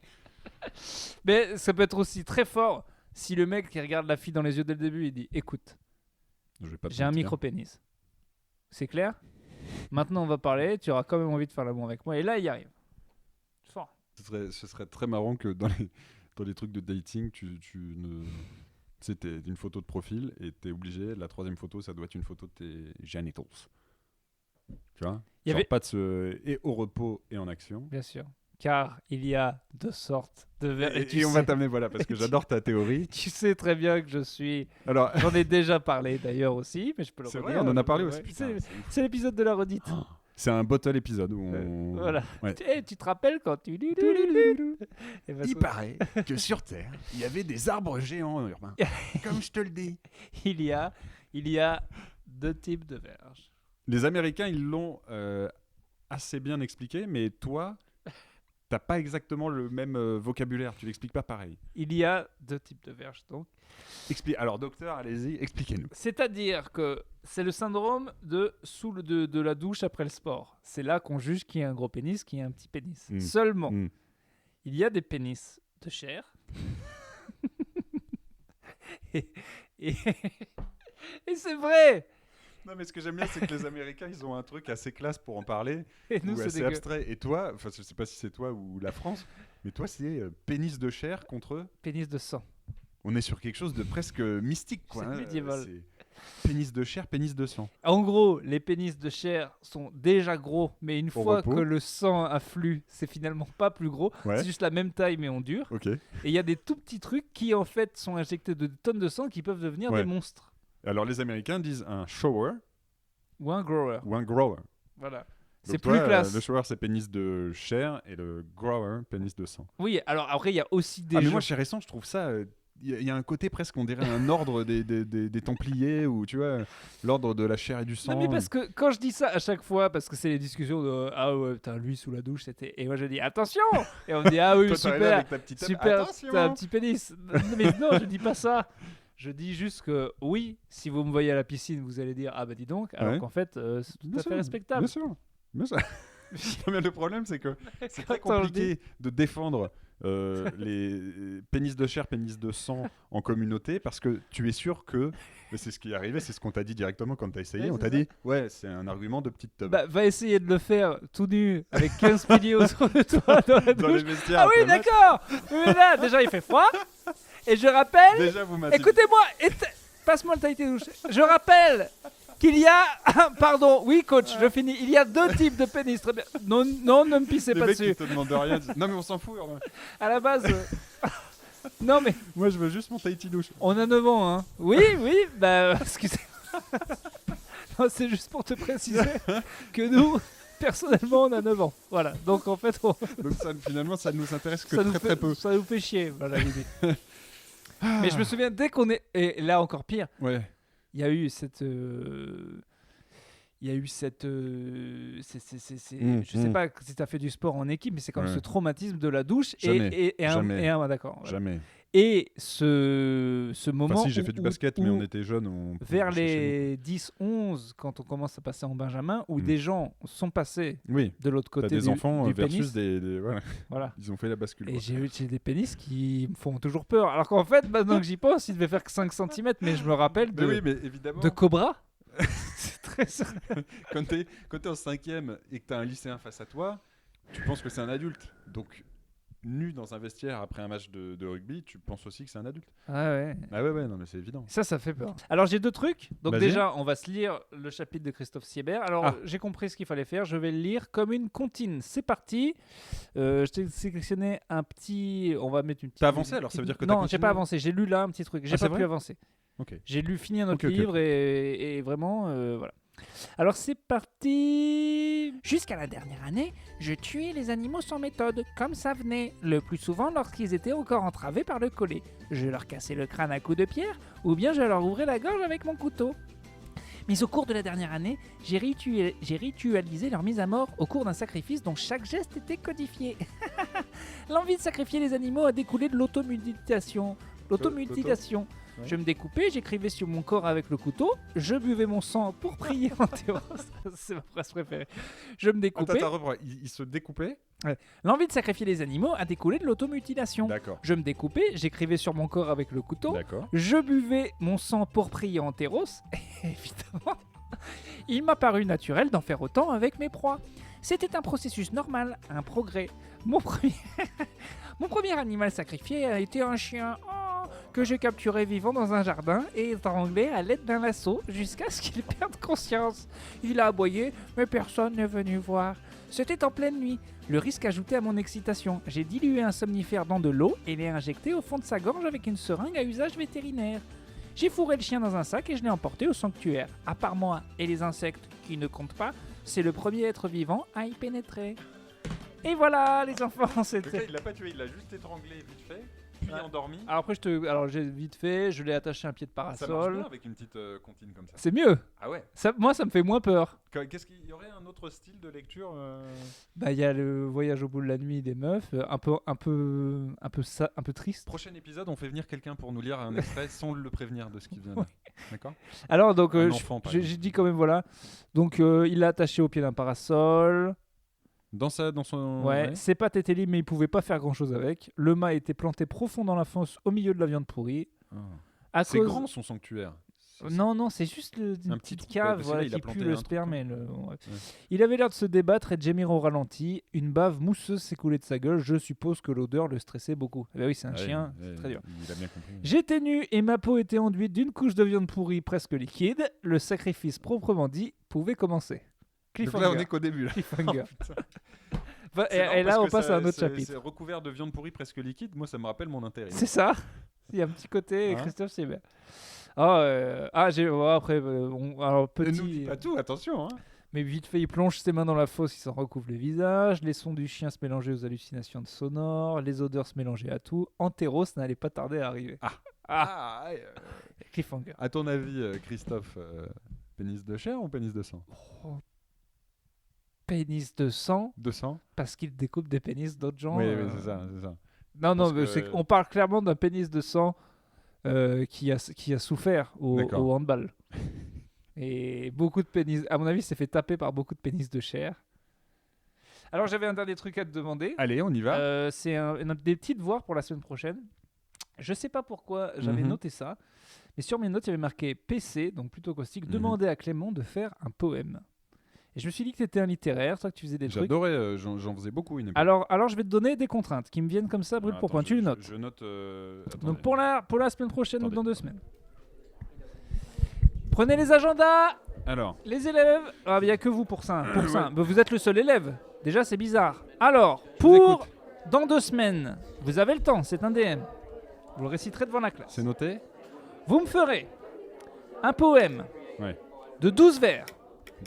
Mais ça peut être aussi très fort si le mec qui regarde la fille dans les yeux dès le début, il dit, écoute, Je vais pas te j'ai un mentir. micro-pénis. C'est clair? Maintenant on va parler, tu auras quand même envie de faire l'amour avec moi. Et là il y arrive. Fort. Ce serait très marrant que dans les trucs de dating, tu ne... C'était une photo de profil et t'es obligé, la troisième photo, ça doit être une photo de tes genitals. Tu vois? Il y Genre avait- pas de ce... Et au repos et en action. Bien sûr. Car il y a deux sortes de verres. Et, tu et on va sais- t'amener, voilà, parce que j'adore ta théorie. Tu sais très bien que je suis... Alors, J'en ai déjà parlé d'ailleurs aussi, mais je peux le c'est redire. vrai, on en a parlé Ouais. aussi. putain, C'est l'épisode de la redite. c'est un bottle épisode où on... Voilà. Ouais. Tu te rappelles quand tu... Et ben, Il paraît que sur Terre, il y avait des arbres géants urbains. Comme je te le dis. il y a deux types de verges. Les Américains, ils l'ont assez bien expliqué, mais toi, t'as pas exactement le même vocabulaire. Tu l'expliques pas pareil. Il y a deux types de verges, donc. Alors, docteur, allez-y, expliquez-nous. C'est-à-dire que c'est le syndrome de la douche après le sport. C'est là qu'on juge qui a un gros pénis, qui a un petit pénis. Mm. Seulement, Mm. il y a des pénis de chair. et et c'est vrai. Non, mais ce que j'aime bien, c'est que les Américains, ils ont un truc assez classe pour en parler, Et nous, ou c'est assez dégueu. abstrait. Et toi, enfin, je sais pas si c'est toi ou la France, mais toi, c'est pénis de chair contre... Pénis de sang. On est sur quelque chose de presque mystique, quoi. C'est médiéval. C'est pénis de chair, pénis de sang. En gros, les pénis de chair sont déjà gros, mais une fois repos. que le sang afflue, c'est finalement pas plus gros. Ouais. C'est juste la même taille, mais en dur. Ok. Et il y a des tout petits trucs qui, en fait, sont injectés de tonnes de sang qui peuvent devenir Ouais. des monstres. Alors, les Américains disent un shower Ou un grower. ou un grower. Voilà. Donc C'est toi, plus classe. Le shower, c'est pénis de chair et le grower, pénis de sang. Oui, alors après, il y a aussi des Ah, mais jeux. moi, chez Récent, je trouve ça. Il y a un côté presque, on dirait un ordre des Templiers ou tu vois, l'ordre de la chair et du sang. Non, mais parce que quand je dis ça à chaque fois, parce que c'est les discussions de ah ouais, putain, lui sous la douche, c'était. Et moi je dis attention. Et on me dit ah oui, Toi, t'arrives super, avec ta petite table, super, attention. t'as un petit pénis. Non, mais non, je dis pas ça. Je dis juste que oui, si vous me voyez à la piscine, vous allez dire ah bah dis donc, alors Ouais. qu'en fait c'est tout Bien à sûr, fait respectable. Bien sûr. Bien sûr. Non, mais le problème, c'est que c'est très Quand on le compliqué de défendre les pénis de chair, pénis de sang en communauté parce que tu es sûr que. Mais c'est ce qui est arrivé, c'est ce qu'on t'a dit directement quand t'as essayé. Ouais, On c'est t'a ça. dit, ouais, c'est un argument de petite tub. Bah, va essayer de le faire tout nu avec 15 piliers autour de toi dans la Dans les douche. vestiaires. Ah oui, après le match. d'accord. Mais là, déjà il fait froid. Et je rappelle. Déjà, vous m'avez. Écoutez-moi, passe-moi le taïté douche. Je rappelle qu'il y a. Pardon, oui, coach, je finis. Il y a deux types de pénis. Très bien. Non, non, ne me pissez Les pas mecs dessus. qui te demandent rien. Disent, non, mais on s'en fout. Romain. À la base. Non, mais Moi, je veux juste mon Tahiti douche. on a 9 ans, hein. Oui, oui, bah, excusez. Non, c'est juste pour te préciser que nous, personnellement, on a 9 ans. Voilà. Donc, en fait, Donc, finalement, ça nous intéresse que ça, nous très fait, très peu. ça nous fait chier, voilà l'idée. Mais je me souviens, dès qu'on est. Et là, encore pire. Ouais. Il y a eu cette. Je sais pas si tu as fait du sport en équipe, mais c'est comme Ouais. ce traumatisme de la douche. Jamais. Et un, d'accord. Voilà. Jamais. Et ce moment. Enfin, si, j'ai fait du basket, mais où on était jeunes. On vers chez les 10-11, quand on commence à passer en Benjamin, où Mm. des gens sont passés nous. Oui. de l'autre T'as côté des enfants du versus pénis. voilà. Voilà. Ils ont fait la bascule. Et quoi. j'ai des pénis qui me font toujours peur. Alors qu'en fait, maintenant que j'y pense, il devait faire que 5 cm, mais je me rappelle Mais oui, mais évidemment, de Cobra. C'est très sérieux. quand t'es en 5e et que t'as un lycéen face à toi, tu penses que c'est un adulte. Donc, nu dans un vestiaire après un match de rugby, tu penses aussi que c'est un adulte. Ouais. Ah ouais, non mais c'est évident. Ça fait peur. Alors j'ai 2 trucs. Donc Vas-y. déjà, on va se lire le chapitre de Christophe Siebert. Alors Ah. j'ai compris ce qu'il fallait faire. Je vais le lire comme une comptine. C'est parti. Je t'ai sélectionné un petit. On va mettre une petite. T'as avancé alors, ça veut dire que t'as Non, j'ai continué pas avancé. J'ai lu là un petit truc. J'ai Ah, c'est pas pu vrai avancer. Ok. J'ai fini un autre Ok. livre et vraiment voilà. Alors c'est parti. Jusqu'à la dernière année, je tuais les animaux sans méthode, comme ça venait, le plus souvent lorsqu'ils étaient encore entravés par le collet. Je leur cassais le crâne à coups de pierre, ou bien je leur ouvrais la gorge avec mon couteau. Mais au cours de la dernière année, j'ai ritualisé leur mise à mort au cours d'un sacrifice dont chaque geste était codifié. L'envie de sacrifier les animaux a découlé de l'automutilation. L'automutilation. Ouais. Je me découpais, j'écrivais sur mon corps avec le couteau, je buvais mon sang pour prier en terros. C'est ma phrase préférée. Je me découpais. Attends, reprends. Il se découpait. L'envie de sacrifier les animaux a découlé de l'automutilation. D'accord. Je me découpais, j'écrivais sur mon corps avec le couteau, D'accord. je buvais mon sang pour prier en terros, et évidemment, il m'a paru naturel d'en faire autant avec mes proies. C'était un processus normal, un progrès. Mon premier animal sacrifié a été un chien que j'ai capturé vivant dans un jardin et étranglé à l'aide d'un lasso jusqu'à ce qu'il perde conscience. Il a aboyé, mais personne n'est venu voir. C'était en pleine nuit. Le risque ajouté à mon excitation. J'ai dilué un somnifère dans de l'eau et l'ai injecté au fond de sa gorge avec une seringue à usage vétérinaire. J'ai fourré le chien dans un sac et je l'ai emporté au sanctuaire. À part moi et les insectes qui ne comptent pas, c'est le premier être vivant à y pénétrer. Et voilà les enfants, c'était... Il l'a pas tué, il l'a juste étranglé vite fait, puis endormi. Alors après alors j'ai vite fait. Je l'ai attaché à un pied de Ça marche parasol. bien avec une petite comptine comme ça. C'est mieux. Ah ouais. Moi ça me fait moins peur. Qu'est-ce qu'il y aurait un autre style de lecture Bah il y a le voyage au bout de la nuit des meufs, un peu triste. Prochain épisode, on fait venir quelqu'un pour nous lire un extrait sans le prévenir de ce qui vient. D'accord. Alors donc Un enfant, par j'ai exemple. dit quand même voilà. Donc il l'a attaché au pied d'un parasol. Dans son. Ouais, ses pattes étaient libres mais il pouvait pas faire grand chose avec. Le mât était planté profond dans la fosse au milieu de la viande pourrie. Ah. À C'est cause- grand son sanctuaire. Non, c'est juste une Un petit petite trou, cave parce que voilà, là, il a qui planté pue un le truc, sperme. quoi. Et le... ouais. Ouais. Il avait l'air de se débattre et de gémir au ralenti. Une bave mousseuse s'écoulait de sa gueule. Je suppose que l'odeur le stressait beaucoup. Eh ben oui, c'est un Ouais, chien, ouais, c'est très dur. Il a bien compris. J'étais nu et ma peau était enduite d'une couche de viande pourrie presque liquide. Le sacrifice proprement dit pouvait commencer. Donc Cliffhanger. là, on est qu'au début. Là. Cliffhanger. Putain. Bah, C'est marrant et là, parce on que passe à un autre c'est chapitre. recouvert de viande pourrie presque liquide. Moi, ça me rappelle mon intérim. C'est ça. Il y a un petit côté Hein Christophe Siebert. Après, alors Ne petit, nous dis pas tout, attention. Hein. mais vite fait, il plonge ses mains dans la fosse, il s'en recouvre le visage. Les sons du chien se mélangeaient aux hallucinations de sonores, les odeurs se mélangeaient à tout. Anteros n'allait pas tarder à arriver. Cliffhanger. À ton avis, Christophe, pénis de chair ou pénis de sang Pénis de sang, De sang. parce qu'il découpe des pénis d'autres gens. Oui, c'est ça. Non, Parce mais que- on parle clairement d'un pénis de sang qui a souffert D'accord. au handball. Et beaucoup de pénis, à mon avis, s'est fait taper par beaucoup de pénis de chair. Alors j'avais un dernier truc à te demander. Allez, on y va. C'est des petits devoirs pour la semaine prochaine. Je sais pas pourquoi j'avais Mhm. noté ça, mais sur mes notes il y avait marqué PC, donc plutôt caustique, Mhm. demander à Clément de faire un poème. Et je me suis dit que tu étais un littéraire, toi que tu faisais des trucs. J'adorais, j'en faisais beaucoup une époque. Alors je vais te donner des contraintes qui me viennent comme ça, brûle Alors, pour point. attends, Tu les je- notes. Je note. Attendez. Donc pour la semaine prochaine Attendez. ou dans 2 semaines. Prenez les agendas, Alors, les élèves. Ah, il n'y a que vous pour ça. Pour ça. Bah, vous êtes le seul élève. Déjà, c'est bizarre. Alors, pour écoute. dans 2 semaines, vous avez le temps, c'est un DM. Vous le réciterez devant la classe. c'est noté. Vous me ferez un poème Ouais. de 12 vers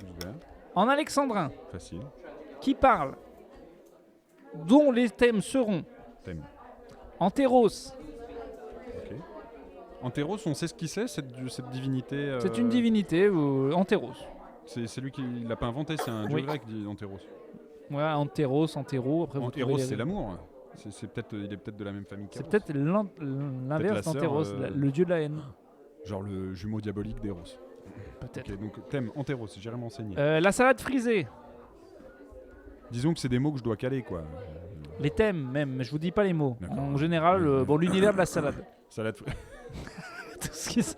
Ouvert. en alexandrin Facile. qui parle, dont les thèmes seront Thème. Anteros. Ok. Anteros, on sait ce qu'il c'est, cette divinité. C'est une divinité, Anteros. C'est lui qui l'a pas inventé, c'est un dieu Oui. grec, dit Anteros. Ouais, Anteros, Antero. Après, vous Eros, trouvez c'est les- l'amour. C'est peut-être, il est peut-être de la même famille C'est qu'Eros. peut-être la l'inverse sœur, d'Anteros, le dieu de la haine. Genre le jumeau diabolique d'Eros. Peut-être. Ok, donc thème Anteros, j'irai m'enseigner. La salade frisée. Disons que c'est des mots que je dois caler, quoi. Les thèmes même, mais je vous dis pas les mots. D'accord. En général, l'univers de la salade. Salade. tout ce qui est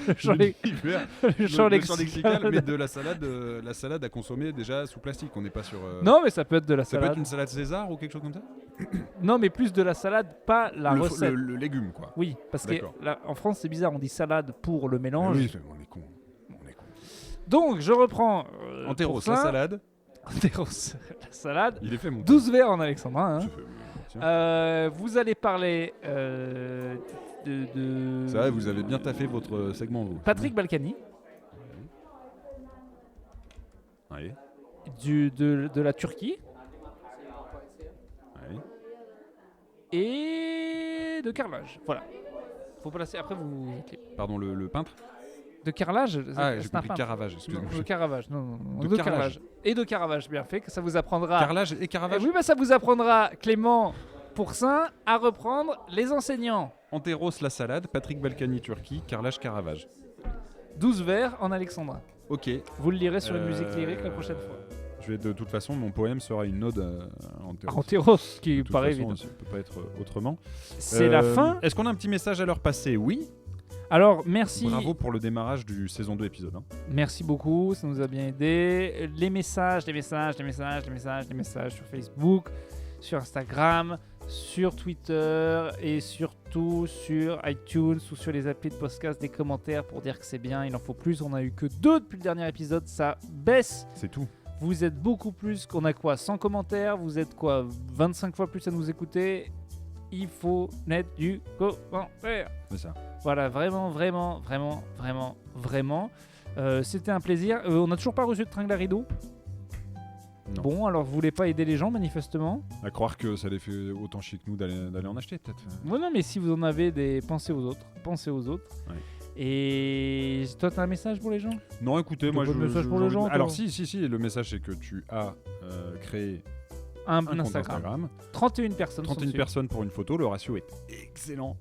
le champ L'univers, le champ le champ lexical, mais lexical. de la salade à consommer déjà sous plastique. On n'est pas sur. Non, mais ça peut être de la Ça peut être salade. une salade César ou quelque chose comme ça. Non, mais plus de la salade, pas la le, recette. le légume, quoi. Oui, parce que D'accord. là, en France, c'est bizarre, on dit salade pour le Ah mélange. oui, on est con. On est con. Donc, je reprends. Enteros, pour ça, la salade. Enteros, la salade. Il est fait, mon 12 verres en alexandrin. Hein. Ça fait- tiens. Vous allez parler de Ça va, vous avez bien taffé votre segment, vous. Patrick Balkany, Oui. de la Turquie Oui. et de carrelage. Voilà. Faut placer. Après, vous. Pardon, le peintre. De carrelage. Ah, c'est j'ai un compris peintre. Caravage, excusez-moi. De Caravage, non. De carrelage. Et de Caravage, bien fait, que ça vous apprendra. Carrelage et Eh Caravage. oui, bah ça vous apprendra, Clément Pourcin, à reprendre les enseignants. Enteros, la salade. Patrick Balkany, Turquie. Carrelage, Caravage. 12 vers en alexandrin. Ok. Vous le lirez sur une musique lyrique la prochaine fois. Je vais de toute façon, mon poème sera une ode à Enteros. Anteros, qui De toute paraît façon, évident. ça peut pas être autrement. C'est la fin. Est-ce qu'on a un petit message à leur passer? Oui. Alors, merci. Bravo pour le démarrage du saison 2 épisode 1. Merci beaucoup, ça nous a bien aidé. Les messages sur Facebook, sur Instagram, sur Twitter et surtout sur iTunes ou sur les applis de podcast, des commentaires pour dire que c'est bien, il en faut plus. On a eu que 2 depuis le dernier épisode, ça baisse. C'est tout. Vous êtes beaucoup plus qu'on a quoi 100 commentaires, vous êtes quoi 25 fois plus à nous écouter. Il faut mettre du commentaire. C'est ça. Voilà, vraiment. C'était un plaisir. On n'a toujours pas reçu de tringle à rideau. Non. Bon, alors vous voulez pas aider les gens manifestement. À croire que ça les fait autant chier que nous d'aller en acheter, peut-être. Ouais, non, mais si vous en avez des, pensez aux autres. Ouais. Et toi, t'as un message pour les gens? Non, écoutez, T'as moi pas je. de message pour les gens, toi Alors, si, le message c'est que tu as créé Un un compte Instagram. Instagram. 31 personnes. 31 sont dessus. personnes pour une photo, le ratio est excellent.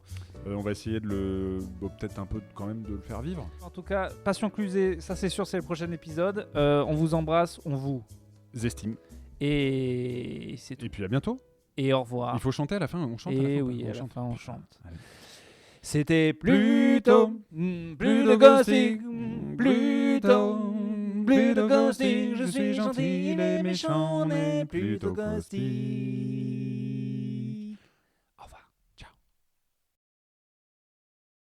On va essayer de peut-être un peu quand même de le faire vivre. En tout cas, Passion Clusée, ça c'est sûr, c'est le prochain épisode. On vous embrasse, on vous. Zestime. Et c'est tout. Et puis à bientôt. Et au revoir. Il faut chanter à la fin, on chante à la Et fin. oui, à la fin, on chante. Allez. C'était plutôt ghosting, plutôt ghosting. Je suis gentil, les méchants, on est plutôt ghosting.